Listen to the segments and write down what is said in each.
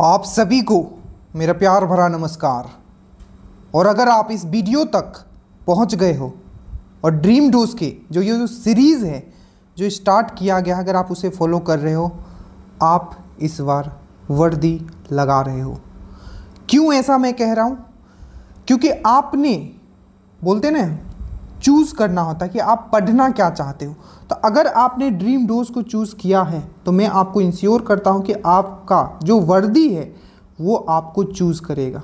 आप सभी को मेरा प्यार भरा नमस्कार। और अगर आप इस वीडियो तक पहुंच गए हो और ड्रीम डोज के जो सीरीज़ है जो स्टार्ट किया गया, अगर आप उसे फॉलो कर रहे हो, आप इस बार वर्दी लगा रहे हो। क्यों ऐसा मैं कह रहा हूँ? क्योंकि आपने बोलते ना चूज़ करना होता है कि आप पढ़ना क्या चाहते हो। तो अगर आपने ड्रीम डोज को चूज़ किया है तो मैं आपको इंश्योर करता हूं कि आपका जो वर्दी है वो आपको चूज़ करेगा।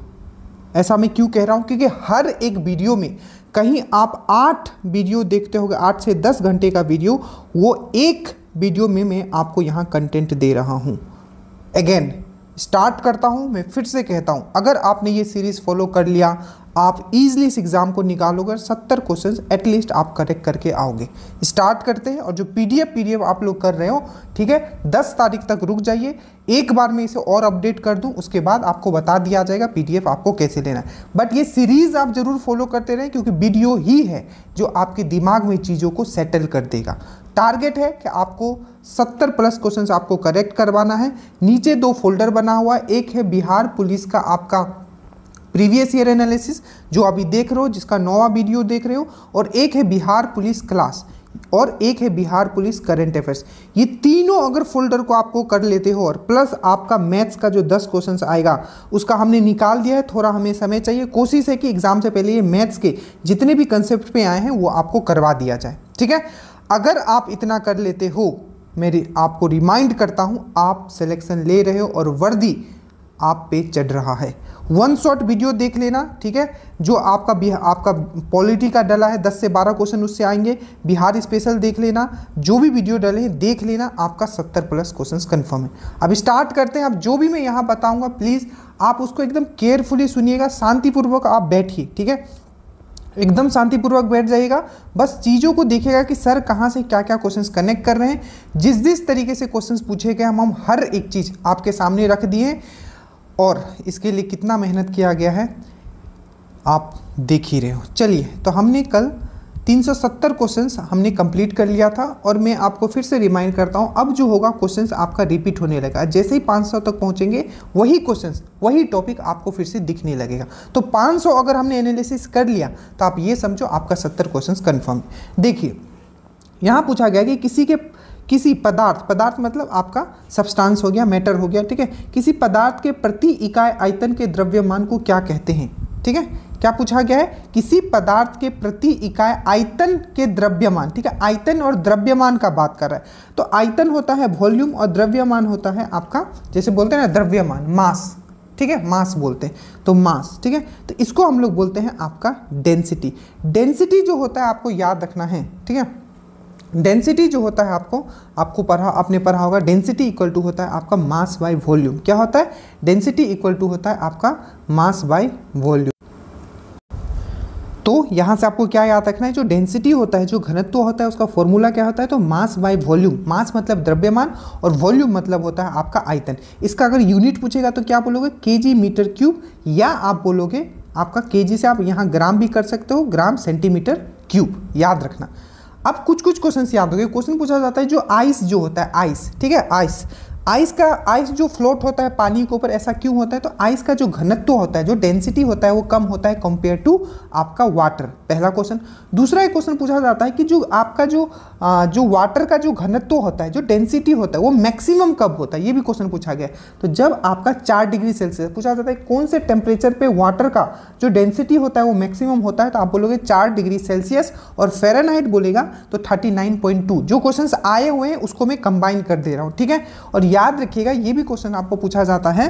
ऐसा मैं क्यों कह रहा हूं? क्योंकि हर एक वीडियो में कहीं आप 8 वीडियो देखते होगे, 8 से 10 घंटे का वीडियो, वो एक वीडियो में मैं आपको यहाँ कंटेंट दे रहा हूँ। अगेन स्टार्ट करता हूँ, मैं फिर से कहता हूँ, अगर आपने ये सीरीज़ फॉलो कर लिया, आप इजीली इस एग्ज़ाम को निकालोगे। 70 क्वेश्चंस एटलीस्ट आप करेक्ट करके आओगे। स्टार्ट करते हैं। और जो पीडीएफ आप लोग कर रहे हो, ठीक है, 10 तारीख तक रुक जाइए। एक बार मैं इसे और अपडेट कर दूं, उसके बाद आपको बता दिया जाएगा पीडीएफ आपको कैसे लेना है। बट ये सीरीज़ आप ज़रूर फॉलो करते रहें, क्योंकि वीडियो ही है जो आपके दिमाग में चीज़ों को सेटल कर देगा। टारगेट है कि आपको 70+ क्वेश्चंस आपको करेक्ट करवाना है। नीचे 2 फोल्डर बना हुआ है, एक है बिहार पुलिस का आपका प्रीवियस ईयर एनालिसिस जो अभी देख रहे हो, जिसका 9वां वीडियो देख रहे हो, और एक है बिहार पुलिस क्लास, और एक है बिहार पुलिस करंट अफेयर्स। ये तीनों अगर फोल्डर को आपको कर लेते हो, और प्लस आपका मैथ्स का जो 10 क्वेश्चंस आएगा उसका हमने निकाल दिया है। थोड़ा हमें समय चाहिए, कोशिश है कि एग्जाम से पहले ये मैथ्स के जितने भी कंसेप्ट पे आए हैं वो आपको करवा दिया जाए, ठीक है। अगर आप इतना कर लेते हो, मैं आपको रिमाइंड करता हूँ, आप सिलेक्शन ले रहे हो और वर्दी आप पे चढ़ रहा है। 1 शॉट वीडियो देख लेना, ठीक है, जो आपका पॉलिटी का डला है, 10 से 12 क्वेश्चन उससे आएंगे। बिहार स्पेशल देख लेना, जो भी वीडियो डले हैं देख लेना, आपका 70+ क्वेश्चंस कंफर्म है। अब स्टार्ट करते हैं। अब जो भी मैं यहाँ बताऊँगा प्लीज़ आप उसको एकदम केयरफुली सुनिएगा, शांतिपूर्वक आप बैठिए, ठीक है, एकदम शांतिपूर्वक बैठ जाइएगा। बस चीज़ों को देखिएगा कि सर कहाँ से क्या क्या क्वेश्चंस कनेक्ट कर रहे हैं। जिस तरीके से क्वेश्चंस पूछे गए हम हर एक चीज़ आपके सामने रख दिए, और इसके लिए कितना मेहनत किया गया है आप देख ही रहे हो। चलिए, तो हमने कल 370 क्वेश्चंस हमने कंप्लीट कर लिया था, और मैं आपको फिर से रिमाइंड करता हूं, अब जो होगा क्वेश्चंस आपका रिपीट होने लगा। जैसे ही 500 तक पहुंचेंगे वही क्वेश्चंस, वही टॉपिक आपको फिर से दिखने लगेगा। तो 500 अगर हमने एनालिसिस कर लिया तो आप ये समझो आपका 70 क्वेश्चंस कन्फर्म। देखिए, यहाँ पूछा गया कि किसी पदार्थ मतलब आपका सब्सटेंस हो गया, मैटर हो गया, ठीक है, किसी पदार्थ के प्रति इकाई आयतन के द्रव्यमान को क्या कहते हैं, ठीक है। क्या पूछा गया है? किसी पदार्थ के प्रति इकाई आयतन के द्रव्यमान, ठीक है, आयतन और द्रव्यमान का बात कर रहा है। तो आयतन होता है वॉल्यूम और द्रव्यमान होता है आपका, जैसे बोलते हैं ना द्रव्यमान, मास, ठीक है, मास बोलते हैं, तो मास, ठीक है। तो इसको हम लोग बोलते हैं आपका डेंसिटी। डेंसिटी जो होता है आपको याद रखना है, ठीक है। डेंसिटी जो होता है आपने पढ़ा होगा, डेंसिटी इक्वल टू होता है आपका मास बाय वॉल्यूम। क्या होता है? डेंसिटी इक्वल टू होता है आपका मास बाय वॉल्यूम। तो यहाँ से आपको क्या याद रखना है? जो डेंसिटी होता है, जो घनत्व होता है, उसका फॉर्मूला क्या होता है? तो मास बाय वॉल्यूम। मास मतलब द्रव्यमान और वॉल्यूम मतलब होता है आपका आयतन। इसका अगर यूनिट पूछेगा तो क्या बोलोगे? केजी मीटर क्यूब, या आप बोलोगे आपका केजी से आप यहाँ ग्राम भी कर सकते हो, ग्राम सेंटीमीटर क्यूब, याद रखना। अब कुछ क्वेश्चन याद हो गए। क्वेश्चन पूछा जाता है जो आइस जो होता है, आइस, ठीक है, आइस जो फ्लोट होता है पानी के ऊपर, ऐसा क्यों होता है? तो आइस का जो घनत्व होता है, जो डेंसिटी होता है, वो कम होता है कंपेयर टू आपका वाटर। पहला क्वेश्चन। दूसरा एक क्वेश्चन पूछा जाता है कि जो आपका जो वाटर का जो घनत्व होता है, जो डेंसिटी होता है, वो मैक्सिमम कब होता है? ये भी क्वेश्चन पूछा गया है। तो जब आपका 4 डिग्री सेल्सियस पूछा जाता है, कौन से टेम्परेचर पे वाटर का जो डेंसिटी होता है वो मैक्सिमम होता है? तो आप बोलोगे 4 डिग्री सेल्सियस, और फ़ारेनहाइट बोलेगा तो 39.2। जो क्वेश्चन आए हुए हैं उसको मैं कंबाइन कर दे रहा हूँ, ठीक है। और याद रखिएगा, ये भी क्वेश्चन आपको पूछा जाता है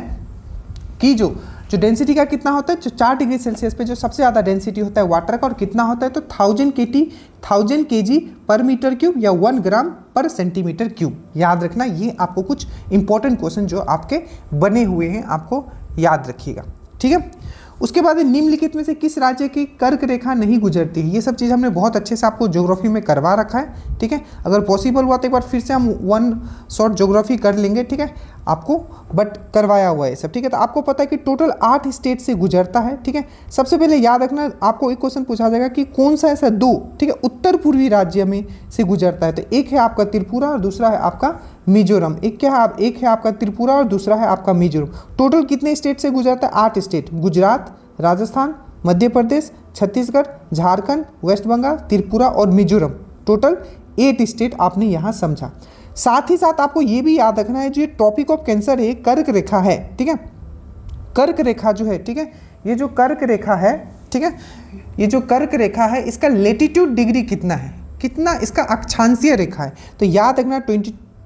कि जो डेंसिटी का कितना होता है, जो 4 डिग्री सेल्सियस पे जो सबसे ज़्यादा डेंसिटी होता है वाटर का, और कितना होता है? तो 1000 kg पर मीटर क्यूब, या 1 ग्राम पर सेंटीमीटर क्यूब। याद रखना, ये आपको कुछ इंपॉर्टेंट क्वेश्चन जो आपके बने हुए हैं आपको याद रखिएगा, ठीक है। उसके बाद निम्नलिखित में से किस राज्य की कर्क रेखा नहीं गुजरती है? ये सब चीज़ हमने बहुत अच्छे से आपको ज्योग्राफी में करवा रखा है, ठीक है। अगर पॉसिबल हुआ तो एक बार फिर से हम 1 शॉर्ट ज्योग्राफी कर लेंगे, ठीक है। आपको बट करवाया हुआ है सब, ठीक है। तो आपको पता है कि टोटल 8 स्टेट से गुजरता है, ठीक है। सबसे पहले याद रखना, आपको एक क्वेश्चन पूछा जाएगा कि कौन सा ऐसा 2, ठीक है, उत्तर पूर्वी राज्य में से गुजरता है। तो एक है आपका त्रिपुरा और दूसरा है आपका मिजोरम। एक है आपका त्रिपुरा और दूसरा है आपका मिजोरम। टोटल कितने स्टेट से गुजरता है? 8 स्टेट, गुजरात, राजस्थान, मध्य प्रदेश, छत्तीसगढ़, झारखंड, वेस्ट बंगाल, त्रिपुरा और मिजोरम। टोटल 8 स्टेट आपने यहाँ समझा। साथ ही साथ आपको ये भी याद रखना है, जो टॉपिक ऑफ कैंसर है कर्क रेखा है, ठीक है। कर्क रेखा जो है, ठीक है, ये जो कर्क रेखा है, ठीक है, ये जो कर्क रेखा है इसका लेटीट्यूड डिग्री कितना है, कितना इसका अक्षांशीय रेखा है। तो याद रखना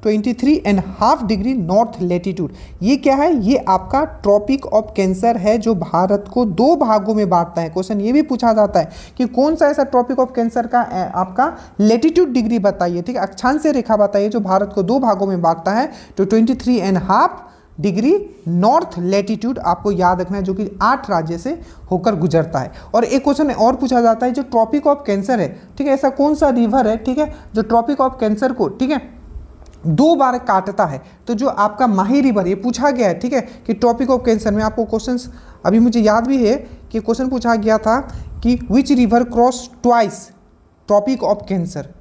23.5 डिग्री नॉर्थ लेटीट्यूड। ये क्या है? ये आपका ट्रॉपिक ऑफ कैंसर है जो भारत को 2 भागों में बांटता है। क्वेश्चन ये भी पूछा जाता है कि कौन सा ऐसा ट्रॉपिक ऑफ कैंसर का आपका लेटीट्यूड डिग्री बताइए, ठीक है, अक्षांशीय रेखा बताइए जो भारत को 2 भागों में बांटता है। तो 23.5 डिग्री नॉर्थ लेटीट्यूड आपको याद रखना है, जो कि 8 राज्य से होकर गुजरता है। और एक क्वेश्चन और पूछा जाता है, जो ट्रॉपिक ऑफ कैंसर है, ठीक है, ऐसा कौन सा रिवर है, ठीक है, जो ट्रॉपिक ऑफ कैंसर को, ठीक है, 2 बार काटता है। तो जो आपका माही रिवर, ये पूछा गया है, ठीक है, कि ट्रॉपिक ऑफ कैंसर में आपको क्वेश्चंस अभी मुझे याद भी है कि क्वेश्चन पूछा गया था कि which river cross twice tropic of cancer,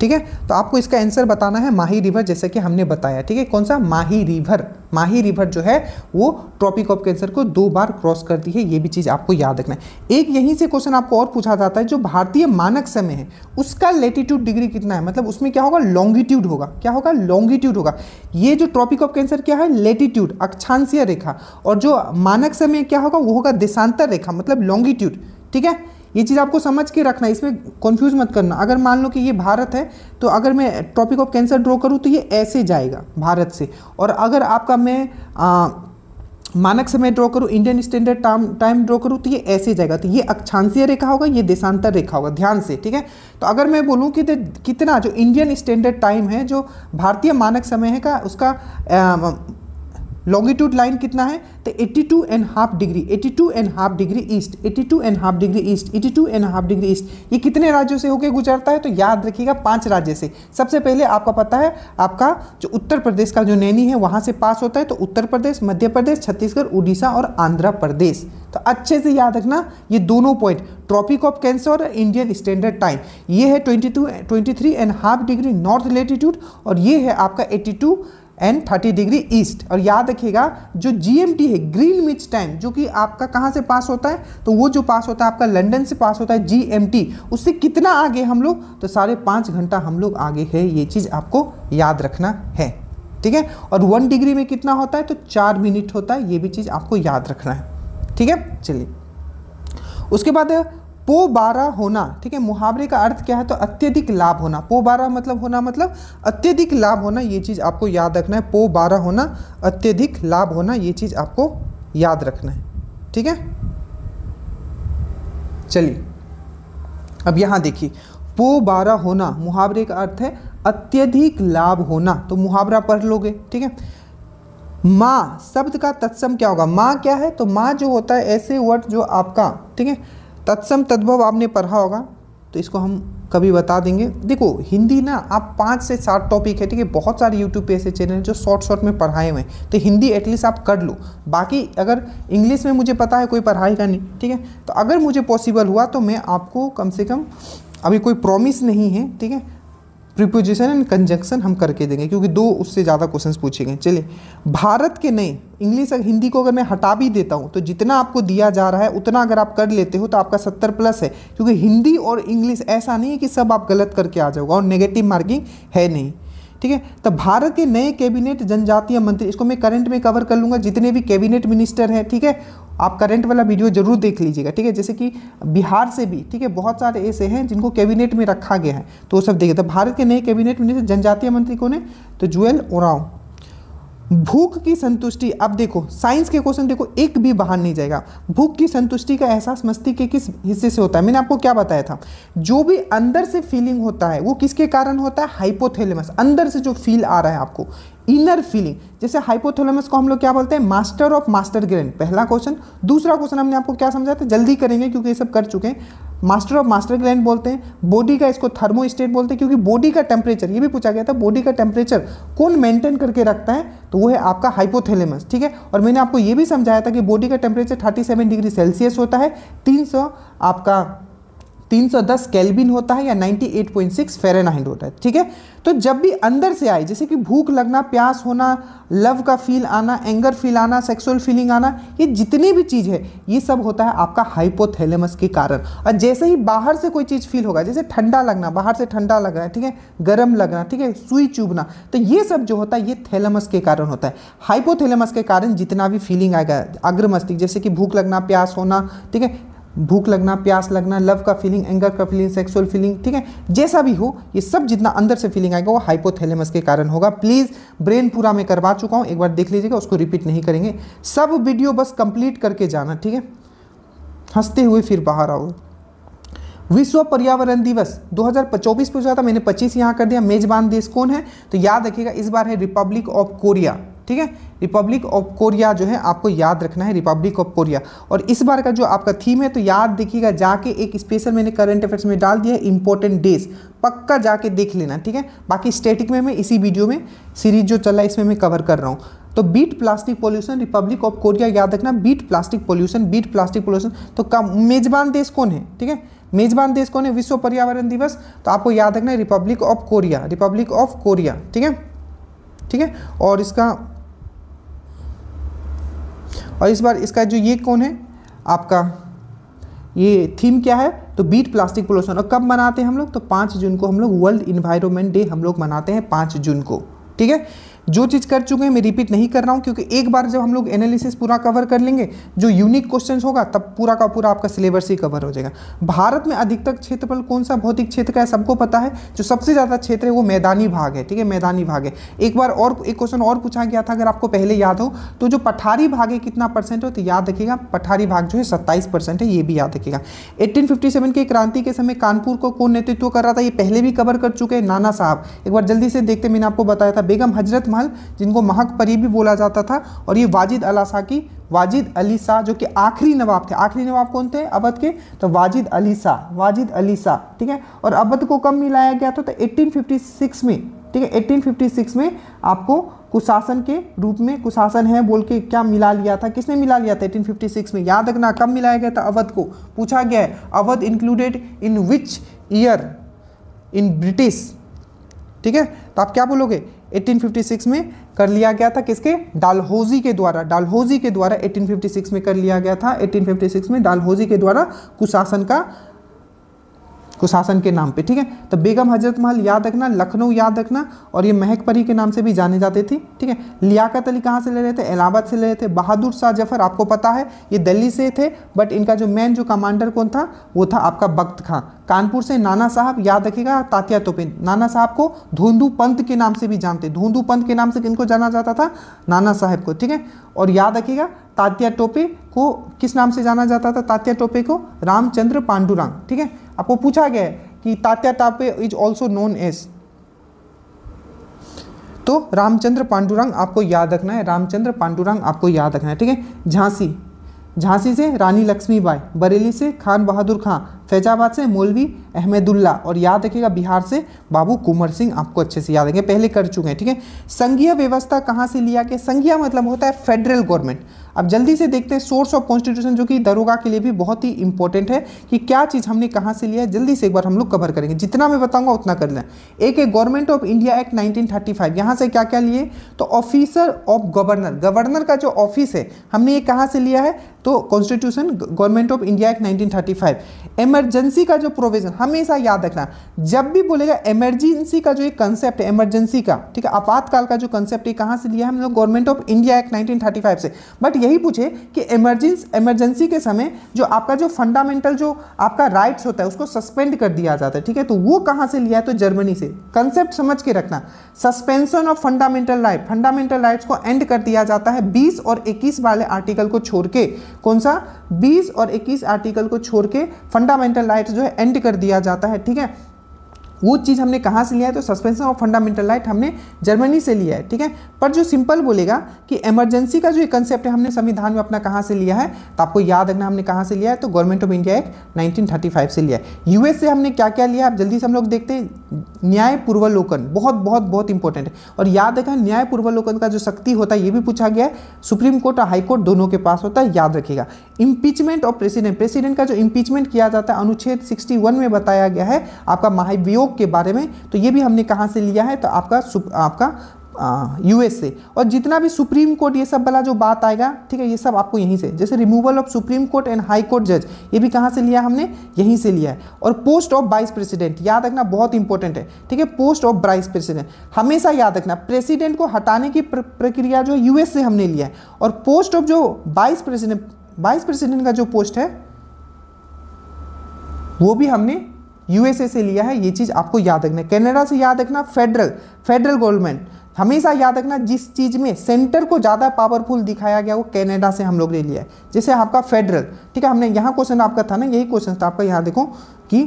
ठीक है। तो आपको इसका आंसर बताना है माही रिवर, जैसे कि हमने बताया, ठीक है। कौन सा? माही रिवर। माही रिवर जो है वो ट्रॉपिक ऑफ कैंसर को 2 बार क्रॉस करती है, ये भी चीज़ आपको याद रखना है। एक यहीं से क्वेश्चन आपको और पूछा जाता है, जो भारतीय मानक समय है उसका लेटीट्यूड डिग्री कितना है, मतलब उसमें क्या होगा? लॉन्गिट्यूड होगा। क्या होगा? लॉन्गिट्यूड होगा। ये जो ट्रॉपिक ऑफ कैंसर क्या है? लेटीट्यूड, अक्षांशीय रेखा। और जो मानक समय क्या होगा? वो होगा देशांतर रेखा, मतलब लॉन्गिट्यूड, ठीक है। ये चीज़ आपको समझ के रखना है, इसमें कंफ्यूज मत करना। अगर मान लो कि ये भारत है, तो अगर मैं ट्रॉपिक ऑफ कैंसर ड्रॉ करूँ तो ये ऐसे जाएगा भारत से, और अगर आपका मैं मानक समय ड्रॉ करूँ, इंडियन स्टैंडर्ड टाइम ड्रॉ करूँ, तो ये ऐसे जाएगा। तो ये अक्षांशीय रेखा होगा, ये देशांतर रेखा होगा, ध्यान से, ठीक है। तो अगर मैं बोलूँ कि कितना जो इंडियन स्टैंडर्ड टाइम है, जो भारतीय मानक समय है का, उसका लॉन्गिट्यूड लाइन कितना है? तो 82.5 degree, 82.5 degree east, 82.5 degree east, 82.5 degree east. ये कितने राज्यों से होकर गुजरता है? तो याद रखिएगा 5 राज्य से। सबसे पहले आपका पता है, आपका जो उत्तर प्रदेश का जो नैनी है वहाँ से पास होता है। तो उत्तर प्रदेश, मध्य प्रदेश, छत्तीसगढ़, उड़ीसा और आंध्र प्रदेश। तो अच्छे से याद रखना ये दोनों पॉइंट, ट्रॉपिक ऑफ कैंसर और इंडियन स्टैंडर्ड टाइम। ये है 23.5 डिग्री नॉर्थ लेटीट्यूड, और ये है आपका 82.30 डिग्री ईस्ट। और याद रखिएगा जो GMT है, ग्रीनविच टाइम, जो कि आपका कहाँ से पास होता है? तो वो जो पास होता है आपका लंदन से पास होता है, GMT। उससे कितना आगे हम लोग? तो 5.5 घंटा हम लोग आगे है। ये चीज़ आपको याद रखना है, ठीक है। और 1 डिग्री में कितना होता है? तो 4 मिनट होता है। ये भी चीज़ आपको याद रखना है, ठीक है। चलिए, उसके बाद पो 12 होना, ठीक है। मुहावरे का अर्थ क्या है? तो अत्यधिक लाभ होना। पो 12 मतलब होना, मतलब अत्यधिक लाभ होना। ये चीज़ आपको याद रखना है। पो 12 होना, अत्यधिक लाभ होना, ये चीज़ आपको याद रखना है, ठीक है। चलिए, अब यहाँ देखिए, पो 12 होना मुहावरे का अर्थ है अत्यधिक लाभ होना। तो मुहावरा पढ़ लोगे, ठीक है। माँ शब्द का तत्सम क्या होगा? माँ क्या है? तो माँ जो होता है ऐसे वर्ड जो आपका, ठीक है, तत्सम तद्भव आपने पढ़ा होगा, तो इसको हम कभी बता देंगे। देखो हिंदी ना, आप 5 से 7 टॉपिक है, ठीक है, बहुत सारे यूट्यूब पे ऐसे चैनल हैं जो शॉर्ट में पढ़ाए हुए हैं। तो हिंदी एटलीस्ट आप कर लो। बाकी अगर इंग्लिश में मुझे पता है कोई पढ़ाएगा नहीं, ठीक है। तो अगर मुझे पॉसिबल हुआ तो मैं आपको कम से कम, अभी कोई प्रॉमिस नहीं है, ठीक है, प्रीपोजिशन एंड कंजंक्शन हम करके देंगे, क्योंकि 2 उससे ज़्यादा क्वेश्चंस पूछे गए। चलिए, भारत के नए, इंग्लिश और हिंदी को अगर मैं हटा भी देता हूँ तो जितना आपको दिया जा रहा है उतना अगर आप कर लेते हो तो आपका 70+ है, क्योंकि हिंदी और इंग्लिश ऐसा नहीं है कि सब आप गलत करके आ जाओगे, और नेगेटिव मार्किंग है नहीं, ठीक है। तो भारत के नए कैबिनेट जनजातीय मंत्री, इसको मैं करंट में कवर कर लूँगा, जितने भी कैबिनेट मिनिस्टर हैं, ठीक है। आप करंट वाला वीडियो जरूर देख लीजिएगा, ठीक है। जैसे कि बिहार से भी, ठीक है, बहुत सारे ऐसे हैं जिनको कैबिनेट में रखा गया है, तो वो सब देखिए। तो भारत के नए कैबिनेट मिनिस्टर जनजातीय मंत्री कौन है? तो जुएल ओरांव। भूख की संतुष्टि, अब देखो साइंस के क्वेश्चन देखो, एक भी बाहर नहीं जाएगा। भूख की संतुष्टि का एहसास मस्तिष्क के किस हिस्से से होता है? मैंने आपको क्या बताया था, जो भी अंदर से फीलिंग होता है वो किसके कारण होता है? हाइपोथैलेमस। अंदर से जो फील आ रहा है आपको, इनर फीलिंग। जैसे हाइपोथैलेमस को हम लोग क्या बोलते हैं? Master of master grand. पहला क्वेश्चन। दूसरा क्वेश्चन हमने आपको क्या समझाया था? जल्दी करेंगे क्योंकि ये सब कर चुके हैं। मास्टर ऑफ मास्टर ग्लैंड बोलते हैं। बॉडी का इसको थर्मोस्टेट बोलते हैं, क्योंकि बॉडी का टेम्परेचर, ये भी पूछा गया था, बॉडी का टेम्परेचर कौन मेंटेन करके रखता है, तो वो है आपका हाइपोथैलेमस, ठीक है। और मैंने आपको ये भी समझाया था कि बॉडी का टेम्परेचर 37 डिग्री सेल्सियस होता है, 310 केल्विन होता है, या 98.6 फ़ारेनहाइट होता है, ठीक है। तो जब भी अंदर से आए, जैसे कि भूख लगना, प्यास होना, लव का फील आना, एंगर फील आना, सेक्सुअल फीलिंग आना, ये जितनी भी चीज़ है ये सब होता है आपका हाइपोथैलेमस के कारण। और जैसे ही बाहर से कोई चीज़ फील होगा, जैसे ठंडा लगना, बाहर से ठंडा लग रहा है, ठीक है, गर्म लगना, ठीक है, सुई चुभना, तो ये सब जो होता है ये थैलेमस के कारण होता है। हाइपोथैलेमस के कारण जितना भी फीलिंग आएगा, अग्र मस्तिष्क, जैसे कि भूख लगना, प्यास होना, ठीक है, भूख लगना, प्यास लगना, लव का फीलिंग, एंगर का फीलिंग, सेक्सुअल फीलिंग, ठीक है, जैसा भी हो, ये सब जितना अंदर से फीलिंग आएगा वो हाइपोथैलेमस के कारण होगा। प्लीज़, ब्रेन पूरा मैं करवा चुका हूँ, एक बार देख लीजिएगा, उसको रिपीट नहीं करेंगे। सब वीडियो बस कंप्लीट करके जाना, ठीक है, हंसते हुए फिर बाहर आओ। विश्व पर्यावरण दिवस 2024 पूछा था, मैंने 25 यहाँ कर दिया। मेजबान देश कौन है, तो याद रखिएगा इस बार है रिपब्लिक ऑफ कोरिया, ठीक है, रिपब्लिक ऑफ कोरिया जो है आपको याद रखना है, रिपब्लिक ऑफ कोरिया। और इस बार का जो आपका थीम है, तो याद देखिएगा, जाके एक स्पेशल मैंने करंट अफेयर्स में डाल दिया है, इंपॉर्टेंट डेज, पक्का जाके देख लेना, ठीक है। बाकी स्टैटिक में मैं इसी वीडियो में सीरीज जो चला है इसमें मैं कवर कर रहा हूँ। तो beat plastic pollution, republic of Korea याद रखना, beat plastic pollution, beat plastic pollution. तो का मेजबान देश कौन है, ठीक है, मेजबान देश कौन है विश्व पर्यावरण दिवस, तो आपको याद रखना है Republic of Korea, Republic of Korea, ठीक है, ठीक है। और इस बार इसका जो ये कौन है आपका, ये थीम क्या है, तो बीट प्लास्टिक पोल्यूशन। और कब मनाते हैं हम लोग, तो 5 जून को हम लोग वर्ल्ड इन्वायरमेंट डे हम लोग मनाते हैं 5 जून को, ठीक है। जो चीज़ कर चुके हैं मैं रिपीट नहीं कर रहा हूँ, क्योंकि एक बार जब हम लोग एनालिसिस पूरा कवर कर लेंगे, जो यूनिक क्वेश्चंस होगा, तब पूरा का पूरा आपका सिलेबस ही कवर हो जाएगा। भारत में अधिकतर क्षेत्रफल कौन सा भौतिक क्षेत्र का है, सबको पता है। जो सबसे ज़्यादा क्षेत्र है वो मैदानी भाग है, ठीक है, मैदानी भाग है। एक बार और एक क्वेश्चन और पूछा गया था, अगर आपको पहले याद हो, तो जो पठारी भाग है कितना परसेंट हो, तो याद रखिएगा पठारी भाग जो है 27% है, ये भी याद रखिएगा। 1857 के क्रांति के समय कानपुर को कौन नेतृत्व कर रहा था, ये पहले भी कवर कर चुके हैं, नाना साहब। एक बार जल्दी से देखते, मैंने आपको बताया था बेगम हजरत महल, जिनको महक परी भी बोला जाता था, और ये वाजिद अली शाह जो कि आखिरी नवाब थे। आखिरी नवाब कौन थे अवध के, तो वाजिद अली शाह, ठीक है। और अवध को कब मिलाया गया था, तो 1856 में, ठीक है, 1856 में आपको कुशासन के रूप में, कुशासन है बोल के क्या मिला लिया था, किसने मिला लिया था 1856 में, याद रखना कब मिलाया गया था अवध को, पूछा गया है। Awadh included in which year in British, ठीक है, तो आप क्या बोलोगे, 1856 में कर लिया गया था, किसके, डालहौजी के द्वारा 1856 में कर लिया गया था, 1856 में डालहौजी के द्वारा कुशासन के नाम पे, ठीक है। तो बेगम हजरत महल याद रखना, लखनऊ याद रखना, और ये महक परी के नाम से भी जाने जाते थे, ठीक है। लियाकत अली कहाँ से ले रहे थे, इलाहाबाद से ले रहे थे। बहादुर शाह जफर आपको पता है ये दिल्ली से थे, बट इनका जो मेन जो कमांडर कौन था, वो था आपका बख्त खां। कानपुर से नाना साहब याद रखिएगा, तात्या तोपे। नाना साहब को धोंदू पंत के नाम से भी जानते, धोंदू पंत के नाम से किनको जाना जाता था, नाना साहब को, ठीक है। और याद रखिएगा तात्या टोपे को किस नाम से जाना जाता था, तात्या टोपे को रामचंद्र पांडुरंग, ठीक है। आपको पूछा गया है कि Tatya Tope is also known as, तो रामचंद्र पांडुरंग आपको याद रखना है, रामचंद्र पांडुरंग आपको याद रखना है, ठीक है। झांसी से रानी लक्ष्मीबाई, बरेली से खान बहादुर खां, फैजाबाद से मौलवी अहमदुल्ला, और याद रखिएगा बिहार से बाबू कुंवर सिंह, आपको अच्छे से याद रखेंगे, पहले कर चुके हैं, ठीक है। संघीय व्यवस्था कहाँ से लिया गया, संघीय मतलब होता है फेडरल गवर्नमेंट। अब जल्दी से देखते हैं सोर्स ऑफ कॉन्स्टिट्यूशन, जो कि दरोगा के लिए भी बहुत ही इंपॉर्टेंट है, कि क्या चीज़ हमने कहाँ से लिया है, जल्दी से एक बार हम लोग कवर करेंगे, जितना मैं बताऊंगा उतना कर लें। एक है गवर्नमेंट ऑफ इंडिया एक्ट 1935, यहाँ से क्या क्या लिए, तो ऑफिसर ऑफ गवर्नर, गवर्नर का जो ऑफिस है हमने ये कहाँ से लिया है, तो constitution government of India act 1935। Emergency का जो प्रोविजन हमेशा याद रखना, जब भी बोलेगा इमरजेंसी का जो एक कंसेप्ट है, इमरजेंसी का, ठीक है, आपातकाल का जो कंसेप्ट है, कहाँ से लिया है हम लोग, गवर्नमेंट ऑफ इंडिया एक्ट 1935 से। बट यही पूछे कि इमरजेंसी के समय जो आपका जो फंडामेंटल जो आपका राइट्स होता है उसको सस्पेंड कर दिया जाता है, ठीक है, तो वो कहाँ से लिया है, तो जर्मनी से। कंसेप्ट समझ के रखना, suspension of fundamental right, fundamental rights को एंड कर दिया जाता है 20 और 21 वाले आर्टिकल को छोड़ के। कौन सा, 20 और 21 आर्टिकल को छोड़ के फंडामेंटल राइट्स जो है एंड कर दिया जाता है, ठीक है। वो चीज़ हमने कहाँ से लिया है, तो सस्पेंशन ऑफ फंडामेंटल राइट हमने जर्मनी से लिया है, ठीक है। पर जो सिंपल बोलेगा कि इमरजेंसी का जो एक कंसेप्ट है हमने संविधान में अपना कहाँ से लिया है, तो आपको याद रखना हमने कहाँ से लिया है, तो गवर्नमेंट ऑफ इंडिया एक्ट 1935 से लिया है। यूएस से हमने क्या क्या लिया, आप जल्दी से हम लोग देखते हैं। न्याय पूर्वावलोकन बहुत बहुत बहुत इंपॉर्टेंट है, और याद रखना न्याय पूर्वावलोकन का जो शक्ति होता है ये भी पूछा गया है, सुप्रीम कोर्ट और हाई कोर्ट दोनों के पास होता है, याद रखिएगा। इम्पीचमेंट ऑफ प्रेसिडेंट, प्रेसिडेंट का जो इम्पीचमेंट किया जाता है अनुच्छेद 61 में बताया गया है आपका महाभियोग के बारे में, तो ये भी हमने कहाँ से लिया है, तो आपका यूएस से। और जितना भी सुप्रीम कोर्ट ये सब वाला जो बात आएगा, ठीक है, ये सब आपको यहीं से, जैसे removal of supreme court and high court जज, ये भी कहाँ से लिया हमने, यहीं से लिया है। और पोस्ट ऑफ वाइस प्रेसिडेंट याद रखना बहुत इंपॉर्टेंट है, ठीक है, पोस्ट ऑफ वाइस प्रेसिडेंट हमेशा याद रखना, प्रेसिडेंट को हटाने की प्रक्रिया जो यूएस से हमने लिया है। और पोस्ट ऑफ जो वाइस प्रेसिडेंट का जो पोस्ट है वो भी हमने यूएसए से लिया है, ये चीज आपको याद रखना है। कनाडा से याद रखना फेडरल गवर्नमेंट, हमेशा याद रखना जिस चीज में सेंटर को ज्यादा पावरफुल दिखाया गया वो कनाडा से हम लोग ने लिया है, जैसे आपका फेडरल, ठीक है, हमने यहाँ क्वेश्चन आपका था ना, यही क्वेश्चन था आपका, यहाँ देखो कि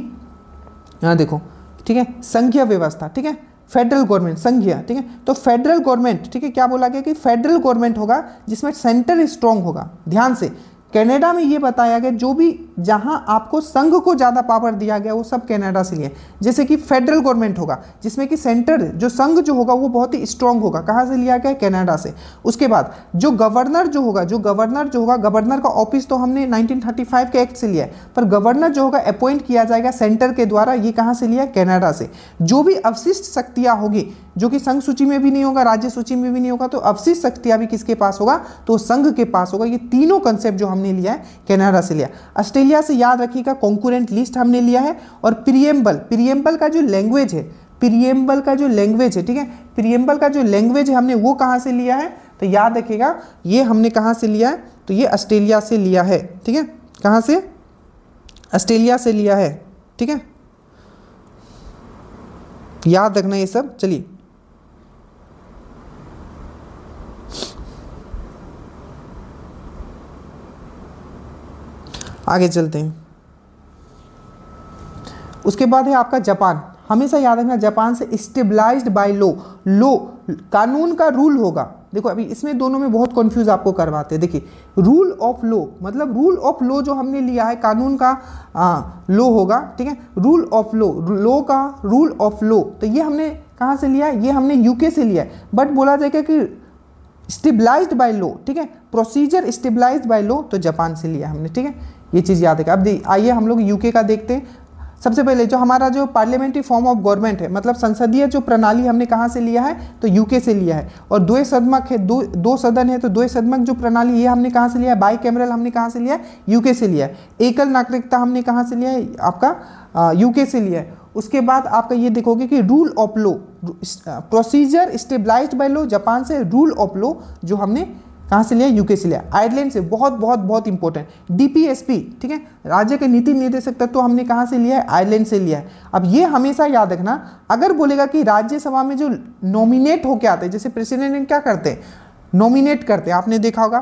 यहाँ देखो, ठीक है, संघीय व्यवस्था, ठीक है, फेडरल गवर्नमेंट संघीय, ठीक है, तो फेडरल गवर्नमेंट, ठीक है, क्या बोला गया कि फेडरल गवर्नमेंट होगा जिसमें सेंटर स्ट्रांग होगा। ध्यान से कनाडा में ये बताया गया जो भी जहां आपको संघ को ज़्यादा पावर दिया गया वो सब कनाडा से लिए, जैसे कि फेडरल गवर्नमेंट होगा जिसमें कि सेंटर जो संघ जो होगा वो बहुत ही स्ट्रांग होगा, कहाँ से लिया गया, कनाडा से। उसके बाद जो गवर्नर जो होगा गवर्नर का ऑफिस तो हमने 1935 के एक्ट से लिया है, पर गवर्नर जो होगा अपॉइंट किया जाएगा सेंटर के द्वारा, ये कहाँ से लिया है, कनाडा से। जो भी अवशिष्ट शक्तियाँ होगी जो कि संघ सूची में भी नहीं होगा, राज्य सूची में भी नहीं होगा, तो अवशिष्ट शक्तियाँ भी किसके पास होगा, तो संघ के पास होगा। ये तीनों कंसेप्ट जो हमने लिया है कनाडा से लिया। ऑस्ट्रेलिया से याद रखिएगा कॉन्करेंट लिस्ट हमने लिया है। और प्रियम्बल का जो लैंग्वेज है, ठीक है, प्रियम्बल का जो लैंग्वेज है हमने वो कहाँ से लिया है, तो याद रखिएगा ये हमने कहाँ से लिया है, तो ये ऑस्ट्रेलिया से लिया है, ठीक है, कहाँ से, ऑस्ट्रेलिया से लिया है, ठीक है, याद रखना ये सब। चलिए आगे चलते हैं। उसके बाद है आपका जापान, हमेशा याद रखना जापान से स्टेबलाइज्ड बाय लो कानून का रूल होगा। देखो अभी इसमें दोनों में बहुत कंफ्यूज आपको करवाते हैं। देखिए रूल ऑफ लॉ मतलब रूल ऑफ लॉ जो हमने लिया है कानून का लॉ होगा, ठीक है, रूल ऑफ लॉ का रूल ऑफ लॉ, तो ये हमने कहाँ से लिया है, ये हमने यूके से लिया है। बट बोला जाएगा कि स्टेबलाइज्ड बाय लॉ, ठीक है, प्रोसीजर स्टेबलाइज्ड बाय लॉ, तो जापान से लिया हमने, ठीक है, ये चीज़ याद है। अब आइए हम लोग यूके का देखते हैं। सबसे पहले जो हमारा जो पार्लियामेंट्री फॉर्म ऑफ गवर्नमेंट है, मतलब संसदीय जो प्रणाली हमने कहाँ से लिया है, तो यूके से लिया है। और द्वय सदमक है, दो सदन है, तो द्वय सदमक जो प्रणाली ये हमने कहाँ से लिया है, बाई कैमरल हमने कहाँ से लिया है, यूके से लिया है। एकल नागरिकता हमने कहाँ से लिया है, आपका यूके से लिया है। उसके बाद आपका ये देखोगे कि rule of law, procedure stabilized by law, Japan से, रूल ऑफ लॉ जो हमने कहाँ से लिया, यूके से लिया। आयरलैंड से बहुत बहुत बहुत इंपॉर्टेंट डीपीएसपी, ठीक है, राज्य के नीति निर्देशक तत्व तो हमने कहाँ से लिया है, आयरलैंड से लिया है। अब ये हमेशा याद रखना, अगर बोलेगा कि राज्यसभा में जो नॉमिनेट होके आते हैं, जैसे प्रेसिडेंट क्या करते हैं, नॉमिनेट करते हैं, आपने देखा होगा